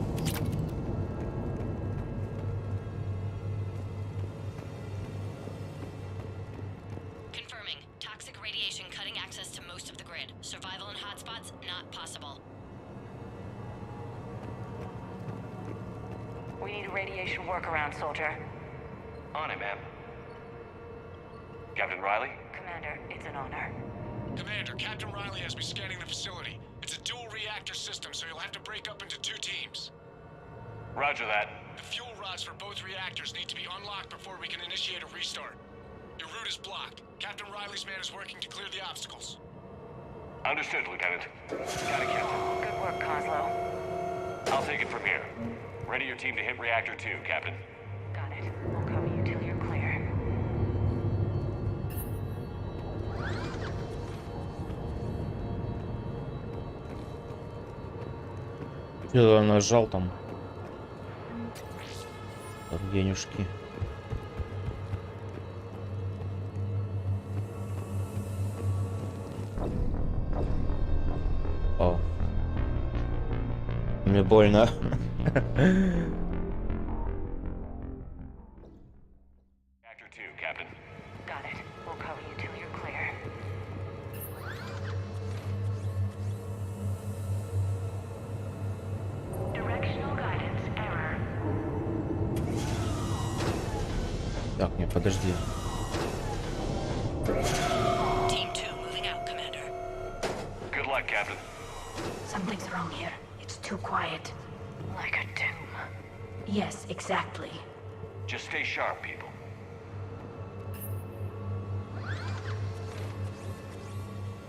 Confirming. Toxic radiation cutting access to most of the grid. Survival in hotspots not possible. We need a radiation workaround, soldier. On it, ma'am. Captain Riley? Commander, it's an honor. Commander, Captain Riley has me scanning the facility. It's a dual reactor system, so you'll have to break up into 2 teams. Roger that. The fuel rods for both reactors need to be unlocked before we can initiate a restart. Your route is blocked. Captain Riley's man is working to clear the obstacles. Understood, Lieutenant. Got it, Captain. Good work, Coslow. I'll take it from here. Ready your team to hit Reactor 2, Captain. Got it. We'll cover you till you're clear. Я нажал там. Так, денежки. О. Мне больно. Reactor 2, Captain. Got it. We'll cover you till you're clear. Directional guidance error. Так, не, подожди. Team 2 moving out, Commander. Good luck, Captain. Something's wrong here. It's too quiet. Like a tomb. Yes, exactly. Just stay sharp, people.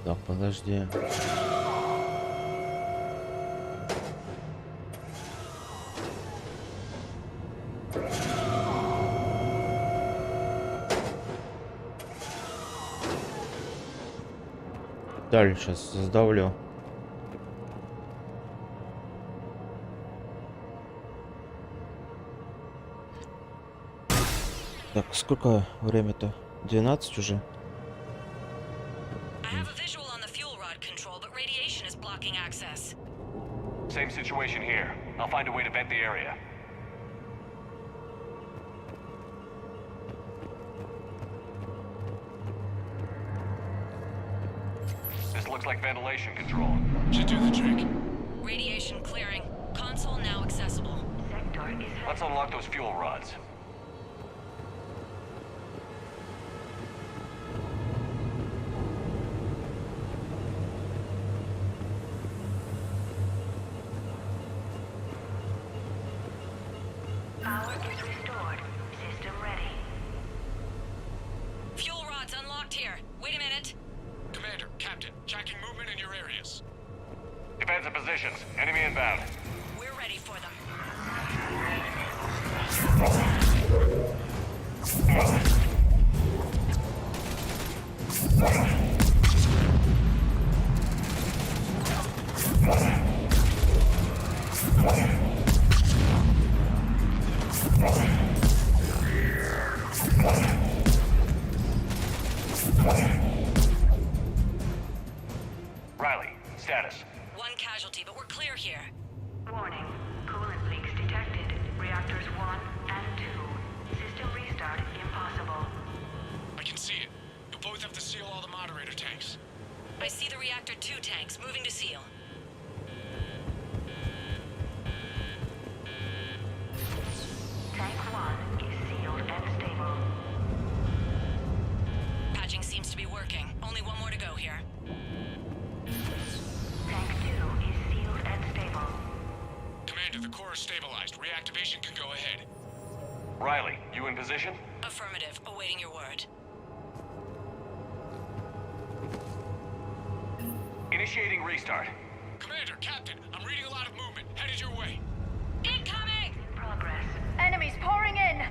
Так, подожди. Далее сейчас сдавлю. Так, сколько время-то? 12 уже? I have a visual on the fuel rod control, but radiation is blocking access. Same situation here. I'll find a way to vent the area. This looks like ventilation control. Should do the trick. Radiation clearing. Console now accessible. Sector is... Let's unlock those fuel rods. Power is restored. System ready. Fuel rods unlocked here. Wait a minute. Commander, Captain, tracking movement in your areas. Defensive positions. Enemy inbound. We're ready for them. Riley, status. One casualty, but we're clear here. Warning. Coolant leaks detected. Reactors 1 and 2. System restart impossible. I can see it. You'll both have to seal all the moderator tanks. I see the reactor 2 tanks moving to seal. Tank 1 is sealed and stable. Patching seems to be working. Only one more to go here. Tank 2 is sealed and stable. Commander, the core is stabilized. Reactivation can go ahead. Riley, you in position? Affirmative. Awaiting your word. Initiating restart. Commander, Captain, I'm reading a lot of movement. Headed your way. Incoming! Progress. Enemies pouring in!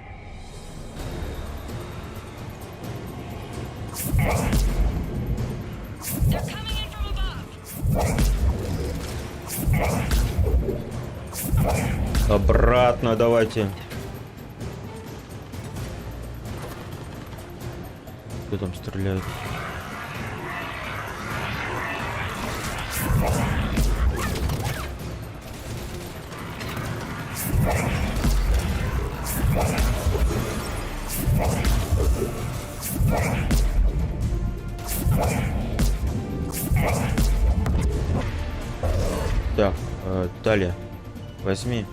Обратно давайте. Кто там стреляет? Так, далее. Возьми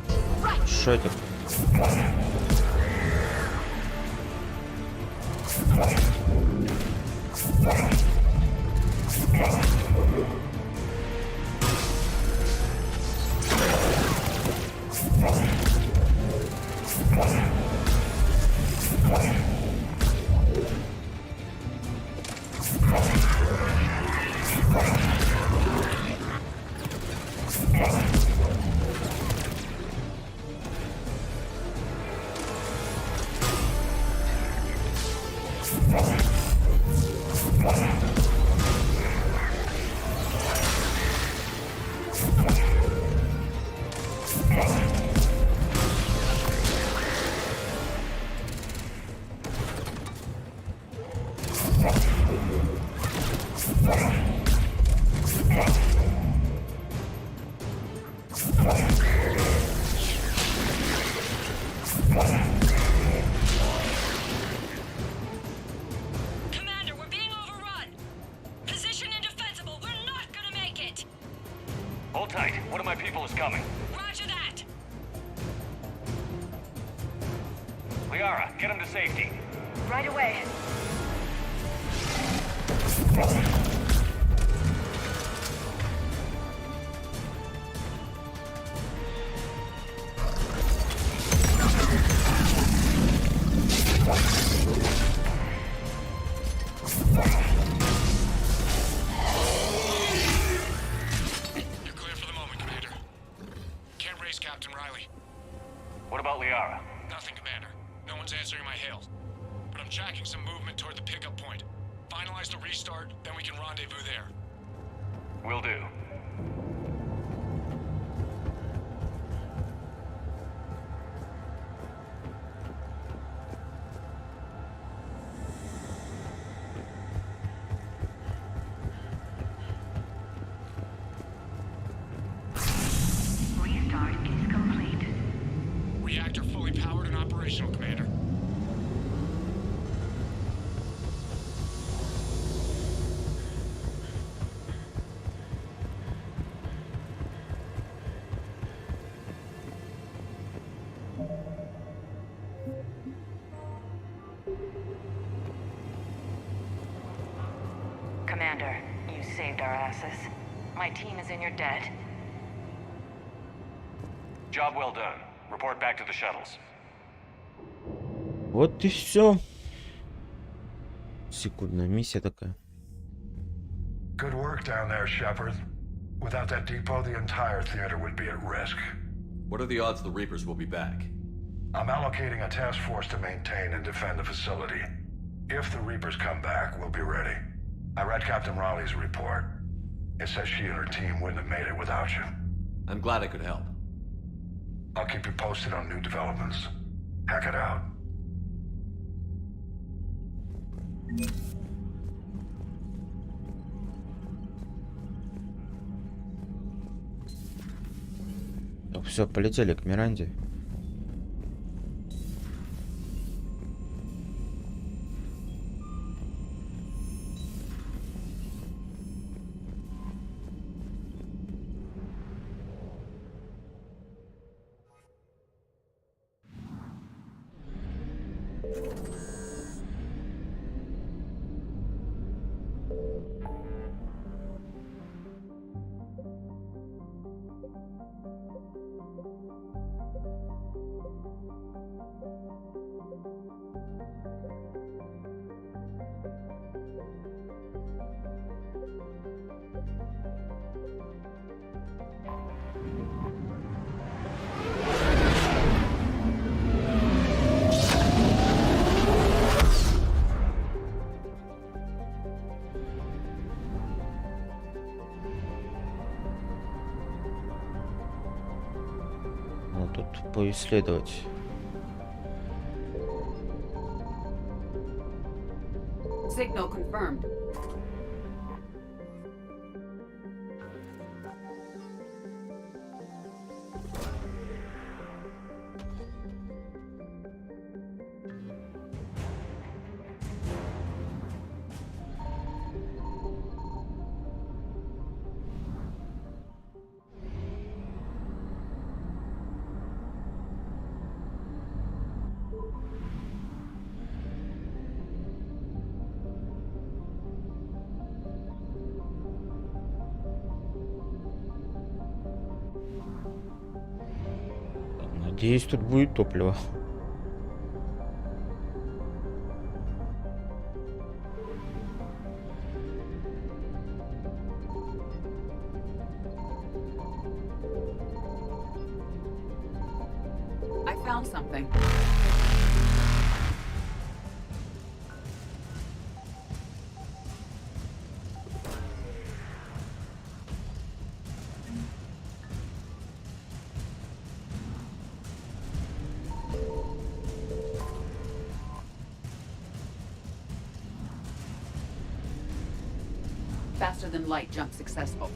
шотик. Hold tight. One of my people is coming. Roger that. Liara, get him to safety. Right away. Captain Riley. What about Liara? Nothing, Commander. No one's answering my hails. But I'm tracking some movement toward the pickup point. Finalize the restart, then we can rendezvous there. Will do. Reactor fully powered and operational, Commander. Commander, you saved our asses. My team is in your debt. Job well done. Report back to the shuttles. Вот и все. Секундная миссия такая. Good work down there, Shepard. Without that depot, the entire theater would be at risk. What are the odds the Reapers will be back? I'm allocating a task force to maintain and defend the facility. If the Reapers come back, we'll be ready. I read Captain Raleigh's report. It says she and her team wouldn't have made it without you. I'm glad I could help. I'll keep you posted on new developments. Hack it out. Все, полетели к Миранде. поисследовать. Signal confirmed. Надеюсь, тут будет топливо. I found something. Faster than light jump successful.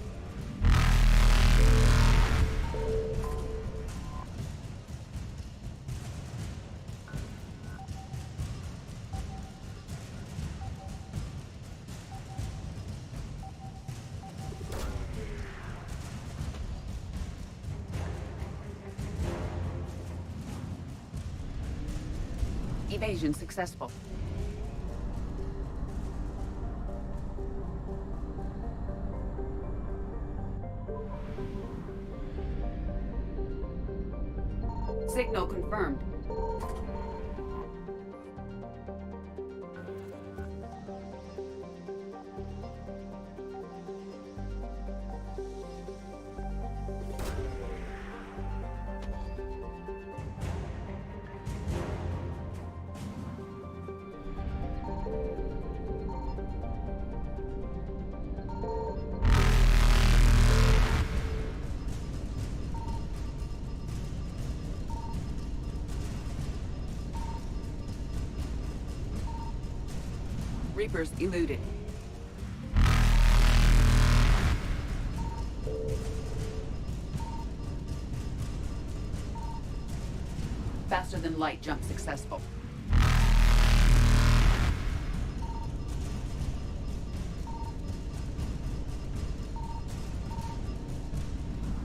Evasion successful. Signal confirmed. Reapers eluded. Faster than light jump successful.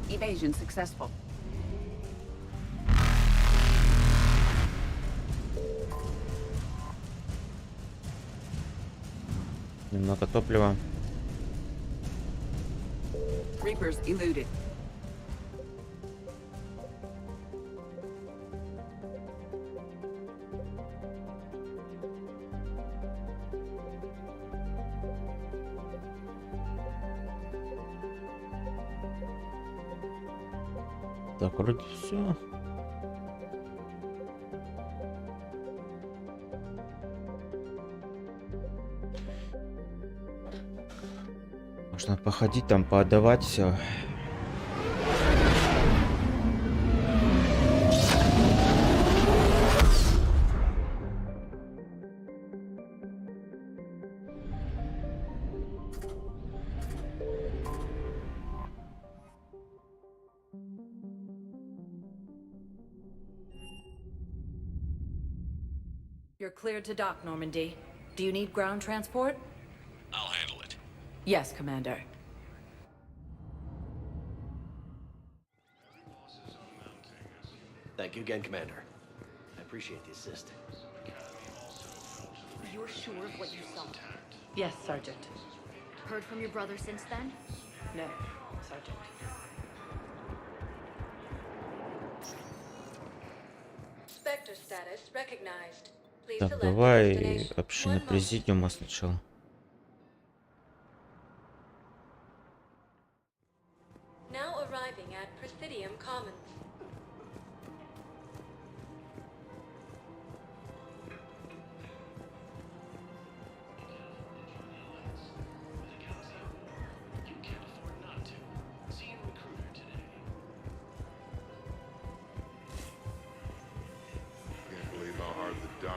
Evasion successful. Немного топлива. Reapers eluded. Так, вроде все. Можно походить там, поотдавать все. You're cleared to dock, Normandy. Do you need ground transport? I'll handle it. Yes, Commander. Thank you again, Commander. I appreciate the assist. You're sure of what you saw? Yes, Sergeant. Heard from your brother since then? No, Sergeant. Spectre status recognized. Please Так, select давай destination. община президиума сначала. Now arriving at Presidium Commons.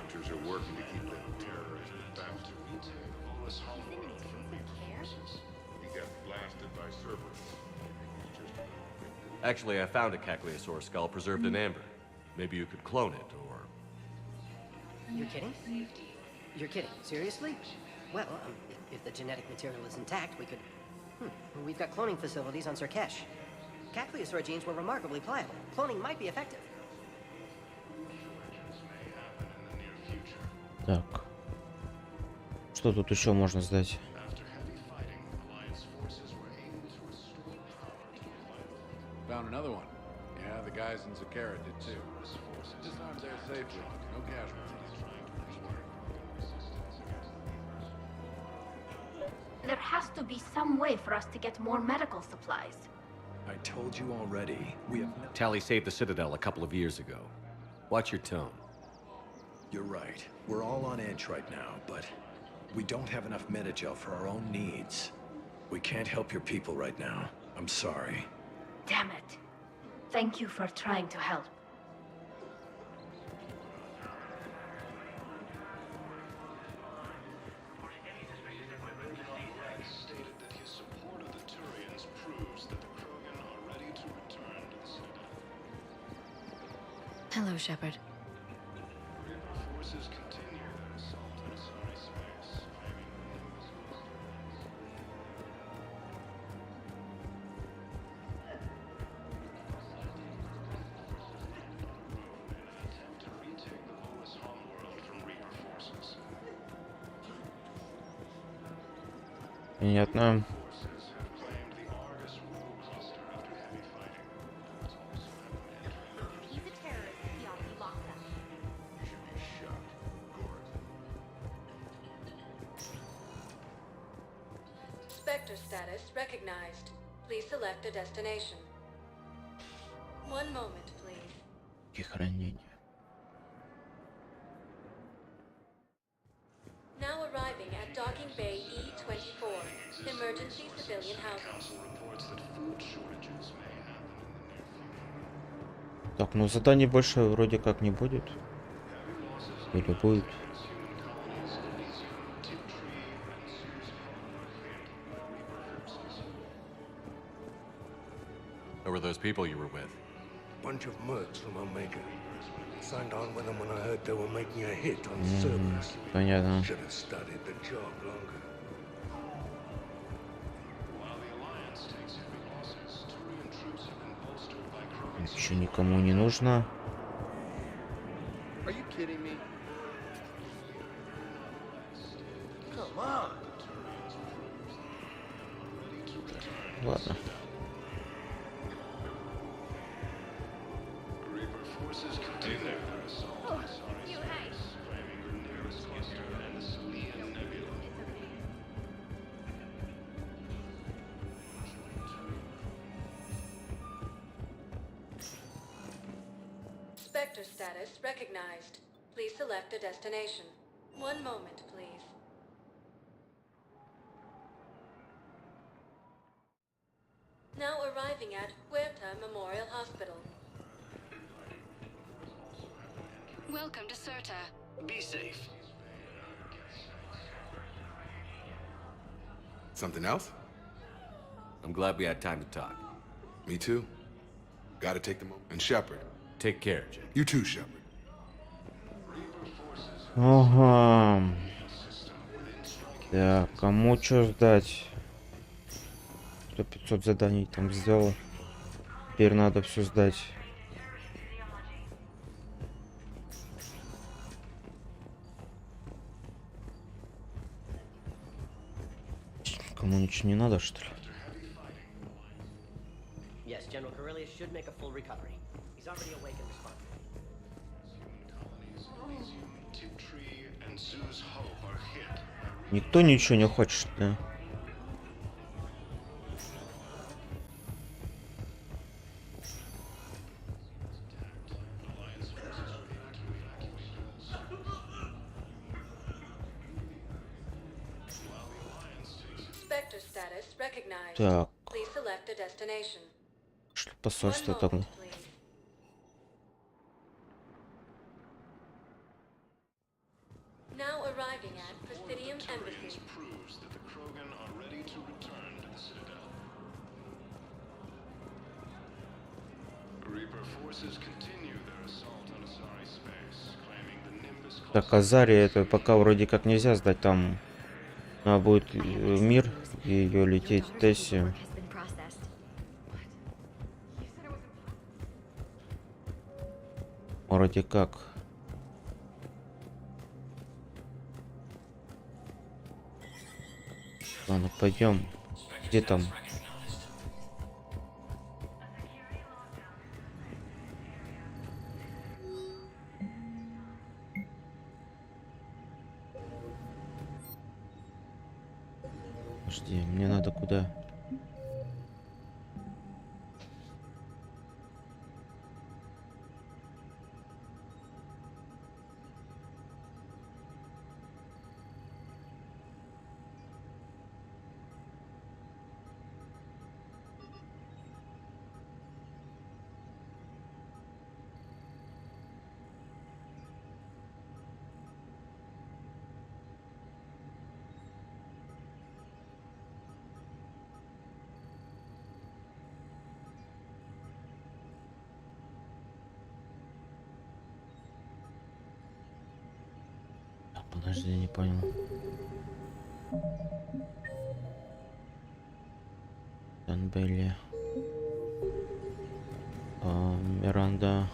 hunters are working to keep them terrorizing the bounty. He got blasted by Cerberus. Actually, I found a Cagliasaur skull preserved in amber. Maybe you could clone it, or... You're kidding? You're kidding. Seriously? Well, if the genetic material is intact, we could... We've got cloning facilities on Surkesh. Cagliasaur genes were remarkably pliable. Cloning might be effective. Так. Что тут еще можно сдать? Found another one. Yeah, the guys in Zakara did too. Disarmed there safely. No casualties. There has to be some way for us to get more medical supplies. I told you already. We have no... Tally saved the Citadel a couple of years ago. Watch your tone. You're right. We're all on edge right now, but we don't have enough Metagel for our own needs. We can't help your people right now. I'm sorry. Damn it. Thank you for trying to help. Hello, Shepard. Понятно. Spectre status recognized. Please select a destination. One moment, please. И хранение. Now arriving at Docking Bay E-24, emergency civilian housing. Так, ну заданий больше вроде как не будет. Или будет? Who were those people you were with? Bunch of mercs from Omega. Signed on with them when I heard they were making a hit on Cerberus. Понятно. Should have studied the job longer. Еще никому не нужно. Are you kidding me? Come on. Ладно. Spectre status recognized. Please select a destination. One moment, please. Now arriving at Huerta Memorial Hospital. Welcome to Certa. Be safe. Something else? I'm glad we had time to talk. Me too. Gotta take them over. And Shepard. Take care, Jack. You too, Shepard. Ага. Так, кому что сдать? 500 заданий там сделал. Теперь надо все сдать. Кому ничего не надо, что ли? Yes, General Corellius should make a full recovery. He's already awake and responsive. Никто ничего не хочет, да? Spectre status recognized. Так. Please select a destination. Что посольство там? arriving at Presidium Embassy. Proves that the Krogan are ready to return to the Citadel. Reaper forces continue their assault on Asari space, claiming the Nimbus. Так, Азари это пока вроде как нельзя сдать, там будет мир и ее лететь в Тессе. Вроде как. Ладно, пойдем. Где там? Подожди, мне надо куда? Подожди, не понял. Танбелли. Миранда.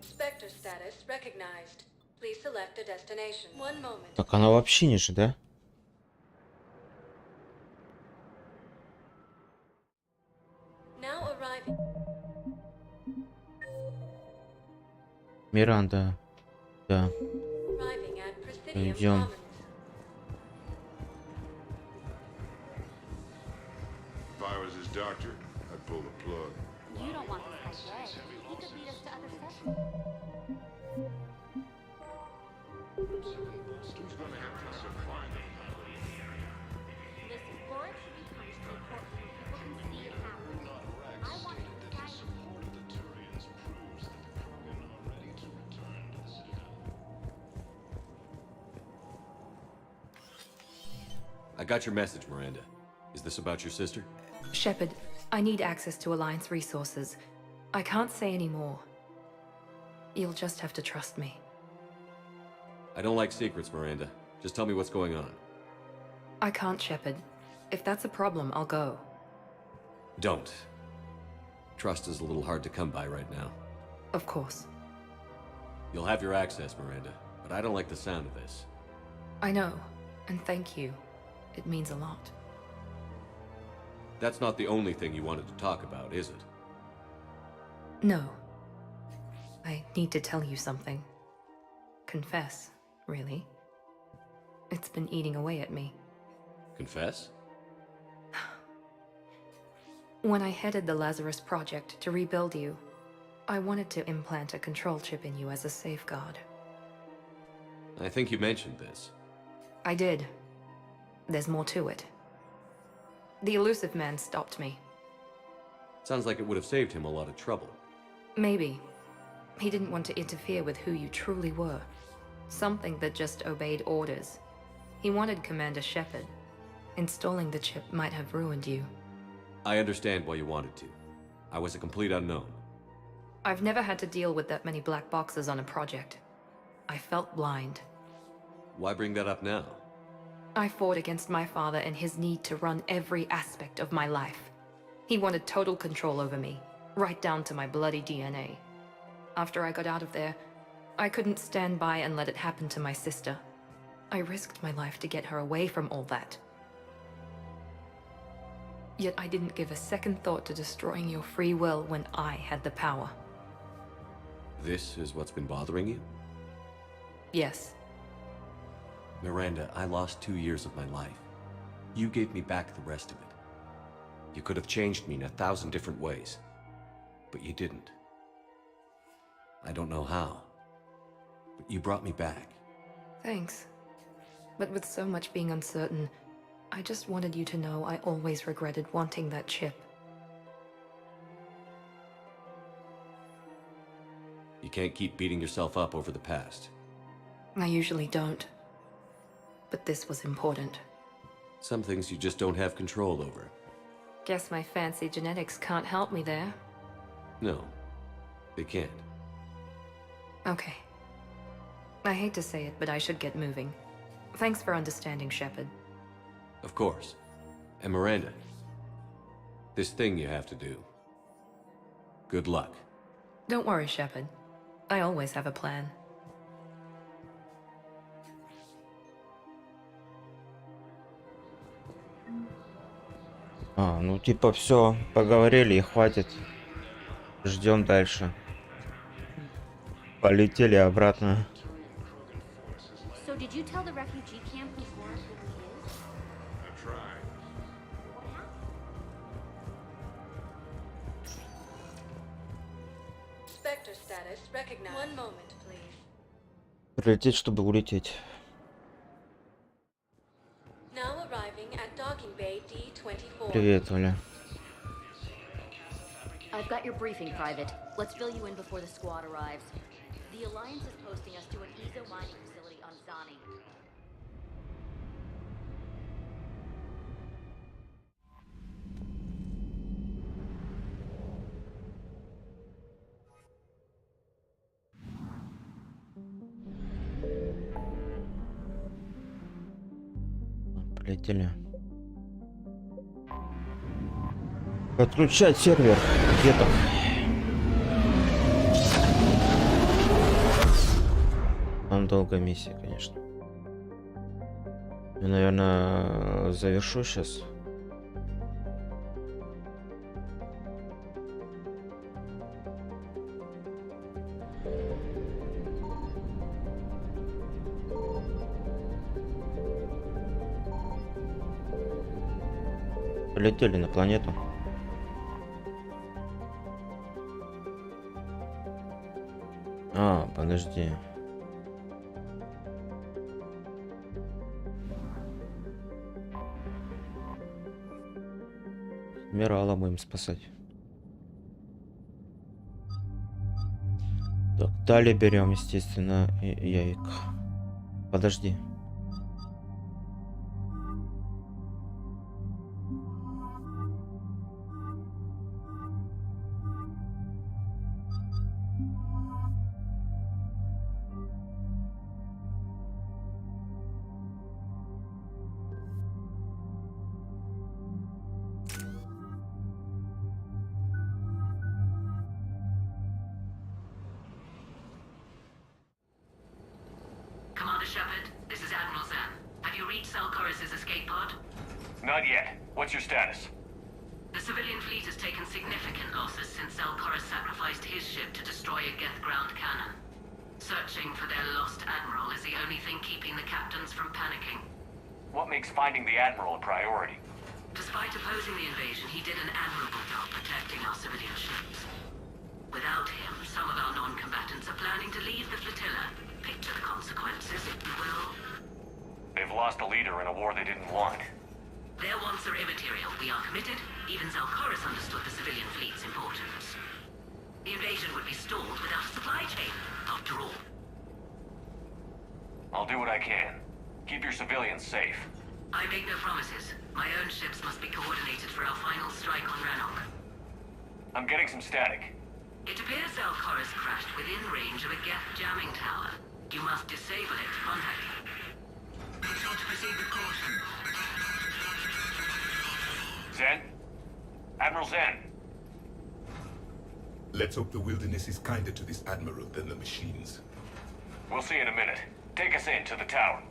Spectre status recognized. Please select a destination. One moment. Так она вообще ниже, да? Now arriving. Миранда. Да. Arriving at Presidium Идем. Commons. If I was his doctor, I'd pull the plug. You don't want this guy dead. He could lead us to other sessions. Who's gonna have to supply them? Listen, Lawrence should be punished to the court so people can see it happen. I want this guy. Support of the Turians proves that the Krogan are ready to return to the Citadel. I got your message, Miranda. Is this about your sister? Shepard, I need access to Alliance resources. I can't say any more. You'll just have to trust me. I don't like secrets, Miranda. Just tell me what's going on. I can't, Shepard. If that's a problem, I'll go. Don't. Trust is a little hard to come by right now. Of course. You'll have your access, Miranda, but I don't like the sound of this. I know, and thank you. It means a lot. That's not the only thing you wanted to talk about, is it? No. I need to tell you something. Confess, really. It's been eating away at me. Confess? When I headed the Lazarus Project to rebuild you, I wanted to implant a control chip in you as a safeguard. I think you mentioned this. I did. There's more to it. The elusive man stopped me. Sounds like it would have saved him a lot of trouble. Maybe. He didn't want to interfere with who you truly were. Something that just obeyed orders. He wanted Commander Shepard. Installing the chip might have ruined you. I understand why you wanted to. I was a complete unknown. I've never had to deal with that many black boxes on a project. I felt blind. Why bring that up now? I fought against my father and his need to run every aspect of my life. He wanted total control over me, right down to my bloody DNA. After I got out of there, I couldn't stand by and let it happen to my sister. I risked my life to get her away from all that. Yet I didn't give a second thought to destroying your free will when I had the power. This is what's been bothering you? Yes, Miranda, I lost 2 years of my life. You gave me back the rest of it. You could have changed me in 1,000 different ways, but you didn't. I don't know how, but you brought me back. Thanks. But with so much being uncertain, I just wanted you to know I always regretted wanting that chip. You can't keep beating yourself up over the past. I usually don't. But this was important. Some things you just don't have control over. Guess my fancy genetics can't help me there. No, they can't. Okay. I hate to say it, but I should get moving. Thanks for understanding, Shepard. Of course. And Miranda, this thing you have to do. Good luck. Don't worry, Shepard. I always have a plan. Ну типа все, поговорили и хватит. Ждем дальше. Полетели обратно. So did you tell the refugee camp who Boris really is? I tried. Spectre status recognized. One moment, please. Прилететь, чтобы улететь. Now arriving at docking bay D24. Привет, Оля. I've got your briefing, Private. Let's fill you in before the squad arrives. The Alliance is posting us to an ESO mining facility on Zani. Полетели. Подключать сервер где-то. Там долгая миссия, конечно. Я, наверное, завершу сейчас. Полетели на планету. Подожди. Адмирала будем спасать. Так, далее берем, естественно, яик. Подожди. Commander Shepard, this is Admiral Zan. Have you reached Zelkorus' escape pod? Not yet. What's your status? The civilian fleet has taken significant losses since Zelkorus sacrificed his ship to destroy a Geth ground cannon. Searching for their lost admiral is the only thing keeping the captains from panicking. What makes finding the Admiral a priority? Despite opposing the invasion, he did an admirable job protecting our civilian ships. Without him, some of our non-combatants are planning to leave the flotilla. Picture the consequences, if you will. They've lost a leader in a war they didn't want. Their wants are immaterial. We are committed. Even Zelkorus understood the civilian fleet's importance. The invasion would be stalled without a supply chain, after all. I'll do what I can. Keep your civilians safe. I make no promises. My own ships must be coordinated for our final strike on Rannoch. I'm getting some static. It appears Zelkorus crashed within range of a Geth jamming tower. You must disable it to contact him. Zen? Admiral Zen? Let's hope the wilderness is kinder to this admiral than the machines. We'll see in a minute. Take us in to the tower.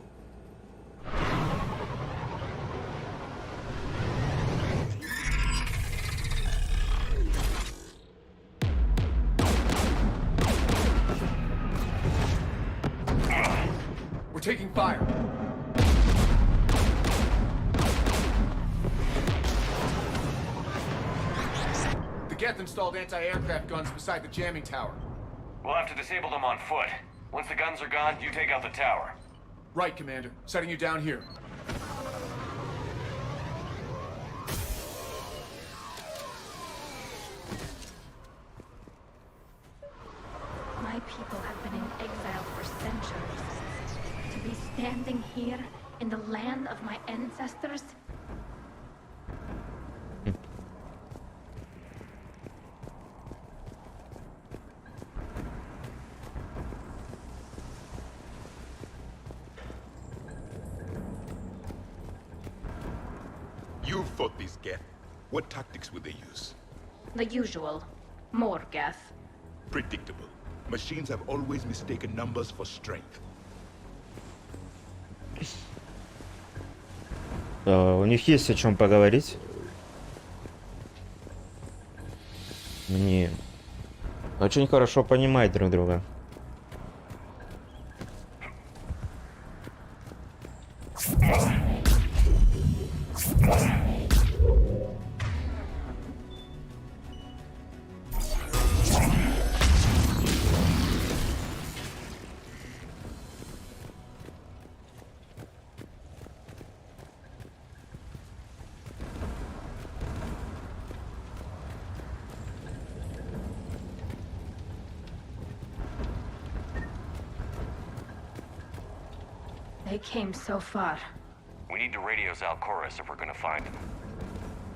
We're taking fire. Geth installed anti-aircraft guns beside the jamming tower. We'll have to disable them on foot. Once the guns are gone, you take out the tower. Right, Commander. Setting you down here. My people have been in exile for centuries. To be standing here in the land of my ancestors? You fought these Geth. What tactics would they use? The usual. More Geth. Predictable. Machines have always mistaken numbers for strength. У них есть о чем поговорить. Они очень хорошо понимают друг друга. They came so far. We need to radio Zalcoris if we're gonna find him.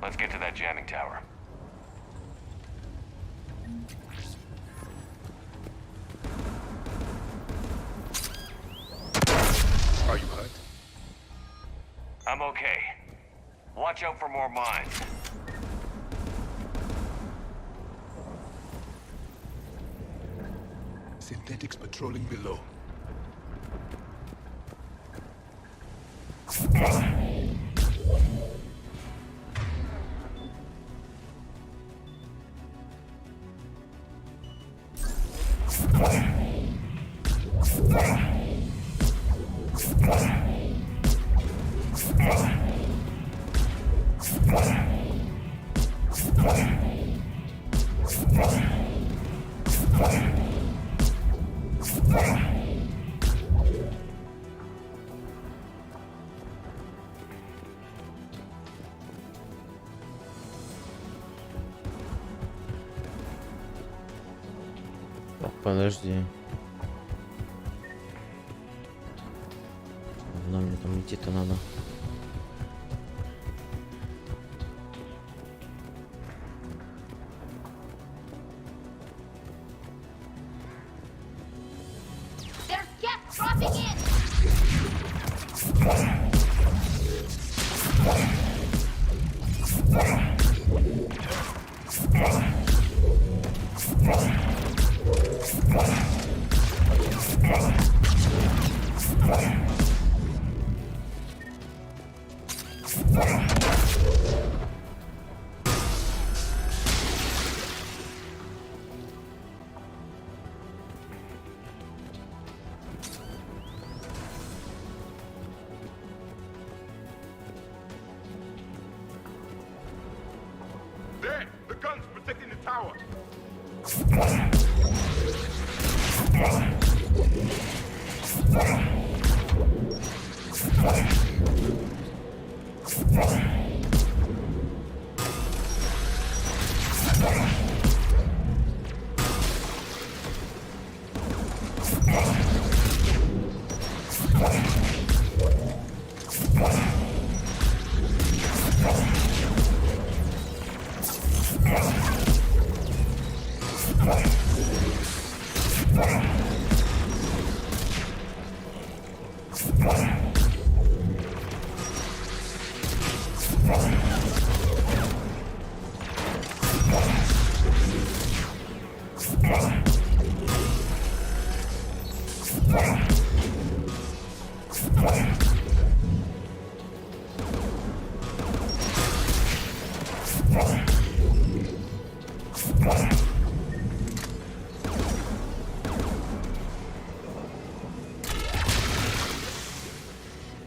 Let's get to that jamming tower. Are you hurt? I'm okay. Watch out for more mines. Synthetics patrolling below. Подожди. Нам мне там идти-то надо. There's Geth dropping in! There! The guns protecting the tower!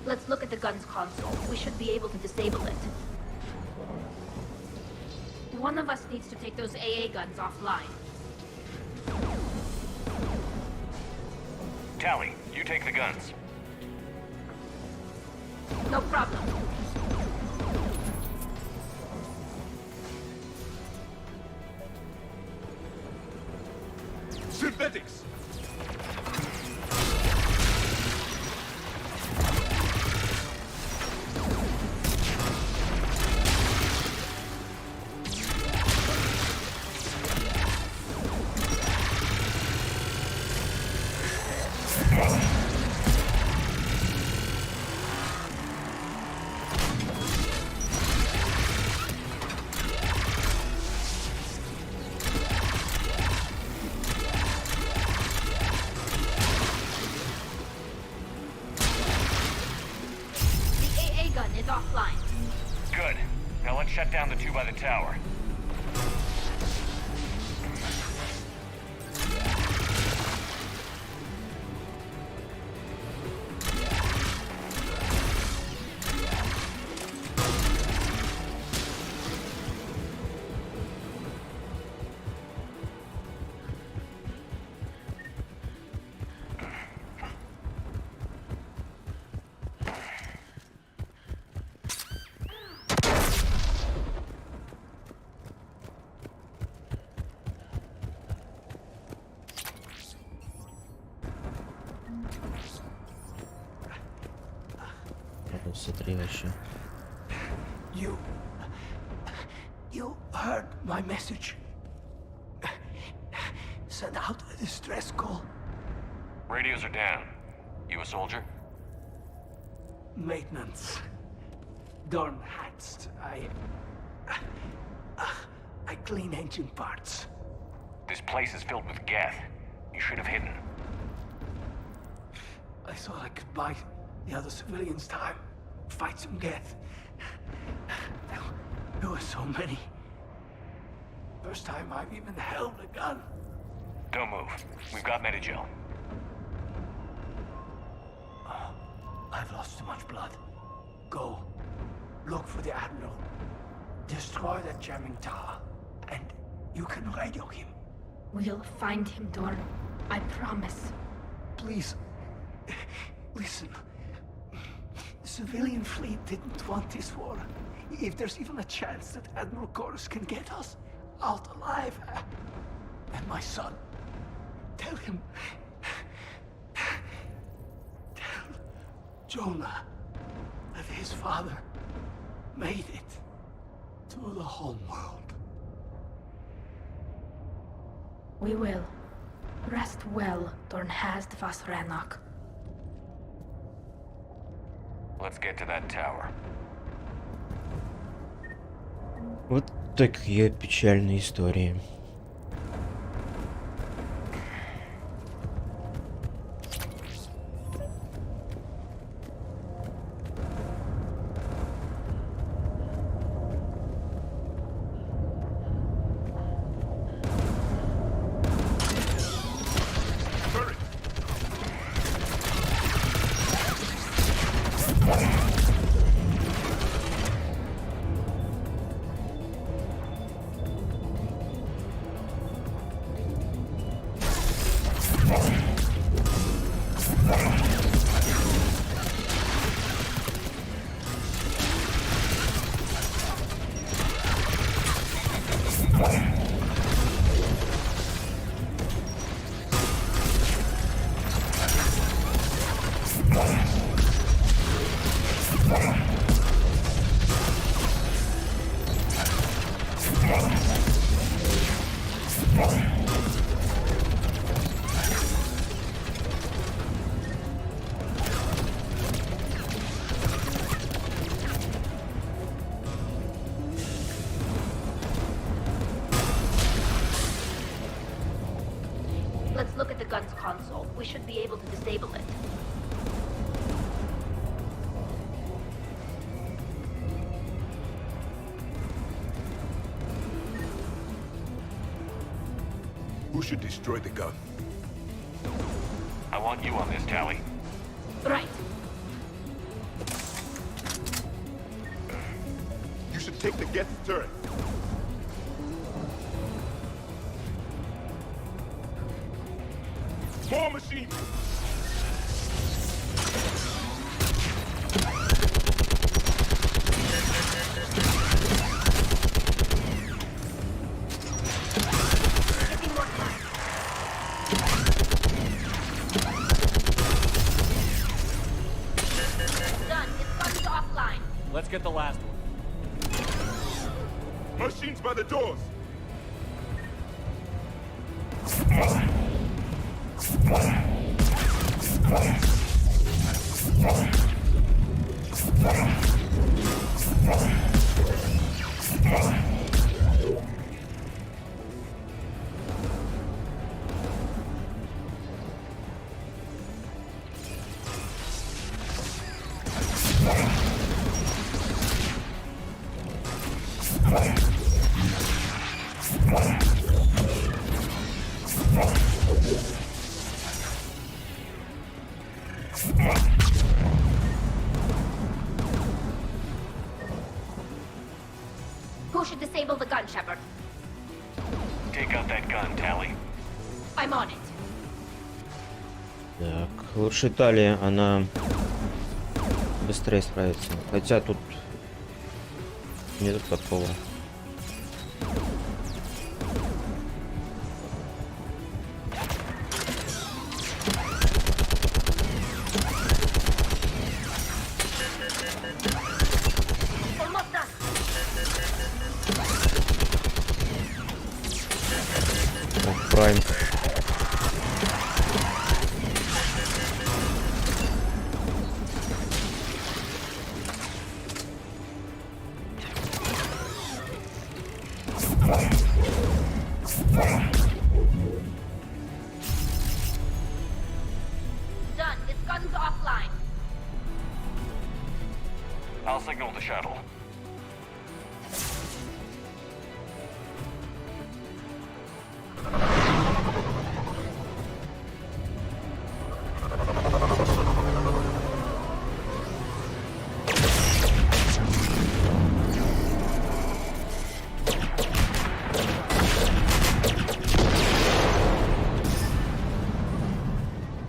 Let's look at the gun's console. We should be able to disable it. One of us needs to take those AA guns offline. Tally, you take the guns. No problem. Synthetics! Offline. Good. Now let's shut down the two by the tower. Смотри вообще. You heard my message. Send out a distress call. Radios are down. You a soldier? Maintenance. Darn hats. I clean engine parts. This place is filled with geth. You should have hidden. I thought I could buy the other civilians time. Fight some geth. There were so many. First time I've even held a gun. Don't move. We've got Medigel. I've lost too much blood. Go. Look for the Admiral. Destroy that jamming tower. And you can radio him. We'll find him, Dorn. I promise. Please. Listen. The civilian fleet didn't want this war. If there's even a chance that Admiral Chorus can get us out alive, and my son, tell him, tell Jonah that his father made it to the home world. We will. Rest well, Dornhast Vasrenok. Let's get to that tower. Вот такие печальные истории. Let's look at the gun's console. We should be able to disable it. Who should destroy the gun? I want you on this, Tally. Right. You should take the Geth turret. More machines! Done. It's guns offline. Let's get the last one. Machines by the doors! Who should disable the gun, Shepard? Take out that gun, Tally. I'm on it. Так, лучше Талия, она быстрее справится. Хотя тут нет такого. Almost done. Прайм. Done. Its guns offline. I'll signal the shuttle.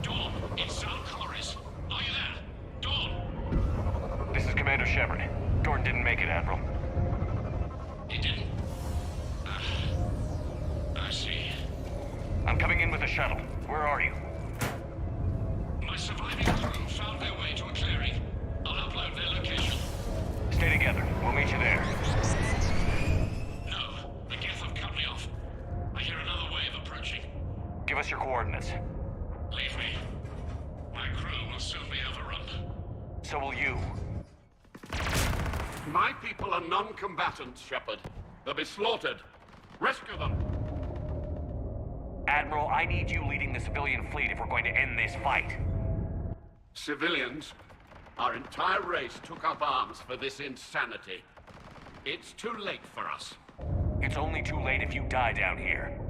Dawn, it's Zalcaris. Are you there? Dawn! This is Commander Shepard. Gordon didn't make it, Admiral. He didn't? I see. I'm coming in with the shuttle. Where are you? My surviving crew found their way to a clearing. I'll upload their location. Stay together. We'll meet you there. No, the Geth have cut me off. I hear another wave approaching. Give us your coordinates. Leave me. My crew will soon be overrun. So will you. My people are non-combatants, Shepard. They'll be slaughtered. Rescue them. Admiral, I need you leading the civilian fleet if we're going to end this fight. Civilians, our entire race took up arms for this insanity. It's too late for us. It's only too late if you die down here.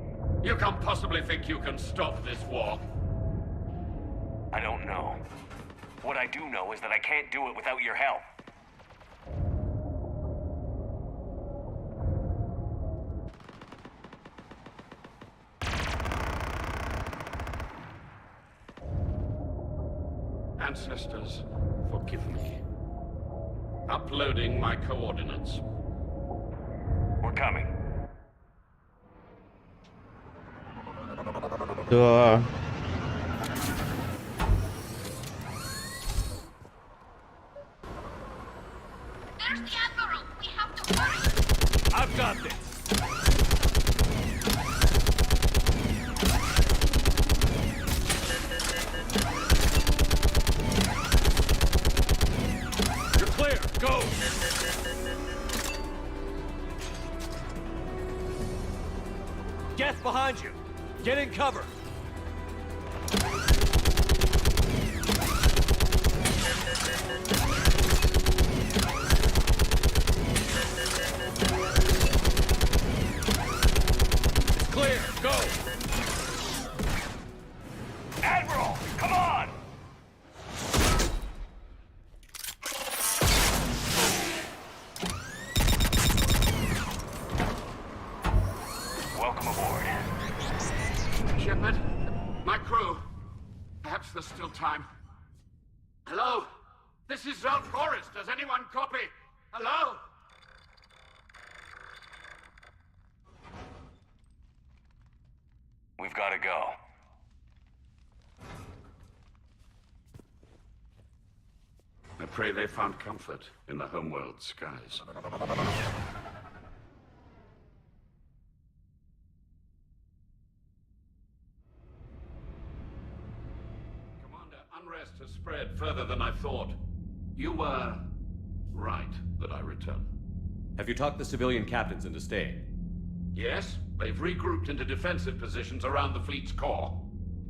You can't possibly think you can stop this war. I don't know. What I do know is that I can't do it without your help. Ancestors, forgive me. Uploading my coordinates. We're coming. Да. There's the Admiral. We have to hurry. I've got this. You're clear. Go. Geth behind you. Get in cover. It's clear. Go. Admiral, come on! Shepard, Perhaps there's still time. Hello? This is Zalcoris. Does anyone copy? Hello? We've got to go. I pray they found comfort in the homeworld skies. Commander, unrest has spread further than I thought. You were right that I return. Have you talked the civilian captains into staying? Yes, they've regrouped into defensive positions around the fleet's core.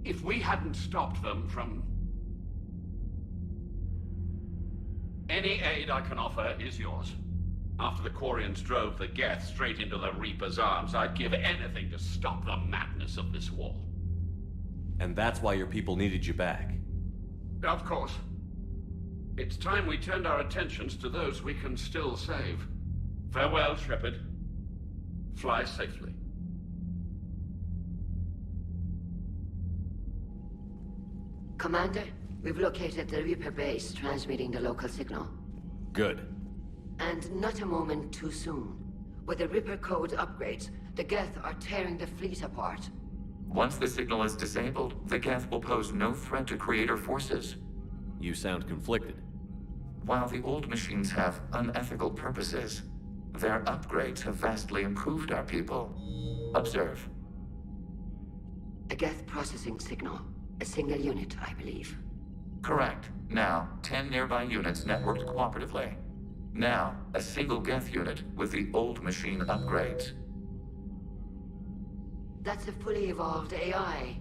If we hadn't stopped them from... Any aid I can offer is yours. After the Quarians drove the Geth straight into the Reaper's arms, I'd give anything to stop the madness of this war. And that's why your people needed you back. Of course. It's time we turned our attentions to those we can still save. Farewell, Shepard. Fly safely. Commander, we've located the Reaper base transmitting the local signal. Good. And not a moment too soon. With the Reaper code upgrades, the Geth are tearing the fleet apart. Once the signal is disabled, the Geth will pose no threat to Creator forces. You sound conflicted. While the old machines have unethical purposes, their upgrades have vastly improved our people. Observe. A Geth processing signal. A single unit, I believe. Correct. Now, 10 nearby units networked cooperatively. Now, a single Geth unit with the old machine upgrades. That's a fully evolved AI.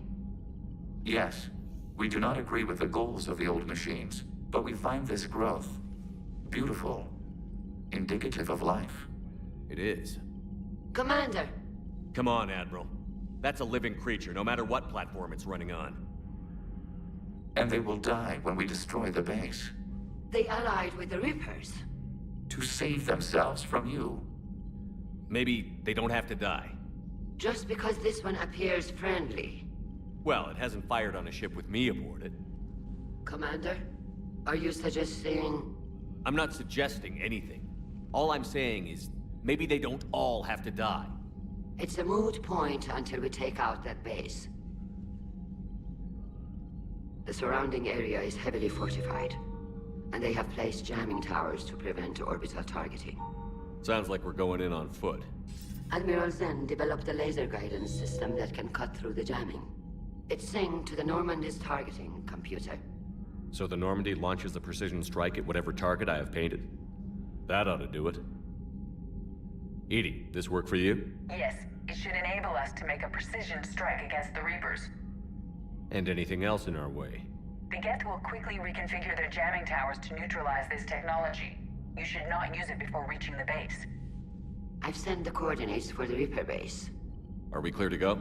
Yes, we do not agree with the goals of the old machines, but we find this growth beautiful, indicative of life. It is. Commander! Come on, Admiral. That's a living creature, no matter what platform it's running on. And they will die when we destroy the base. They allied with the Reapers. To save themselves from you. Maybe they don't have to die. Just because this one appears friendly. Well, it hasn't fired on a ship with me aboard it. Commander, are you suggesting... I'm not suggesting anything. All I'm saying is, maybe they don't all have to die. It's a moot point until we take out that base. The surrounding area is heavily fortified, and they have placed jamming towers to prevent orbital targeting. Sounds like we're going in on foot. Admiral Zen developed a laser guidance system that can cut through the jamming. It's synced to the Normandy's targeting computer. So the Normandy launches a precision strike at whatever target I have painted? That ought to do it. Edie, this work for you? Yes, it should enable us to make a precision strike against the Reapers. And anything else in our way? The Geth will quickly reconfigure their jamming towers to neutralize this technology. You should not use it before reaching the base. I've sent the coordinates for the Reaper base. Are we clear to go?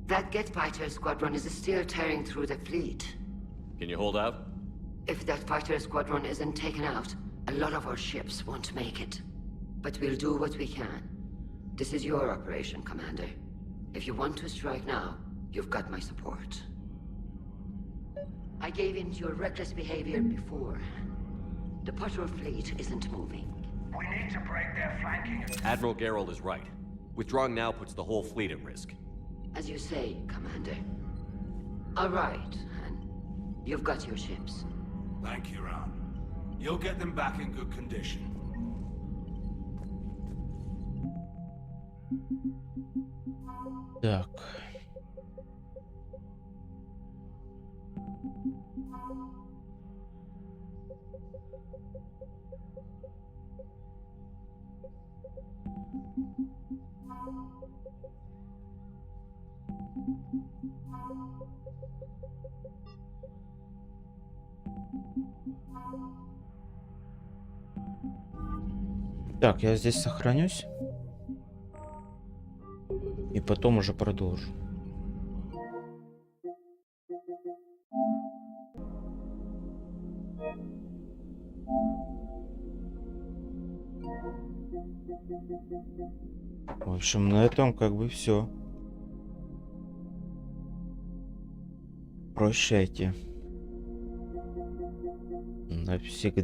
That Geth fighter squadron is still tearing through the fleet. Can you hold out? If that fighter squadron isn't taken out, a lot of our ships won't make it. But we'll do what we can. This is your operation, Commander. If you want to strike now, you've got my support. I gave in to your reckless behavior before. The patrol fleet isn't moving. We need to break their flanking. Admiral Geralt is right. Withdrawing now puts the whole fleet at risk. As you say, Commander. All right, Han. You've got your ships. Thank you, Ron. You'll get them back in good condition. Так. Так, я здесь сохранюсь. И потом уже продолжу. В общем, на этом как бы все. Прощайте. Навсегда.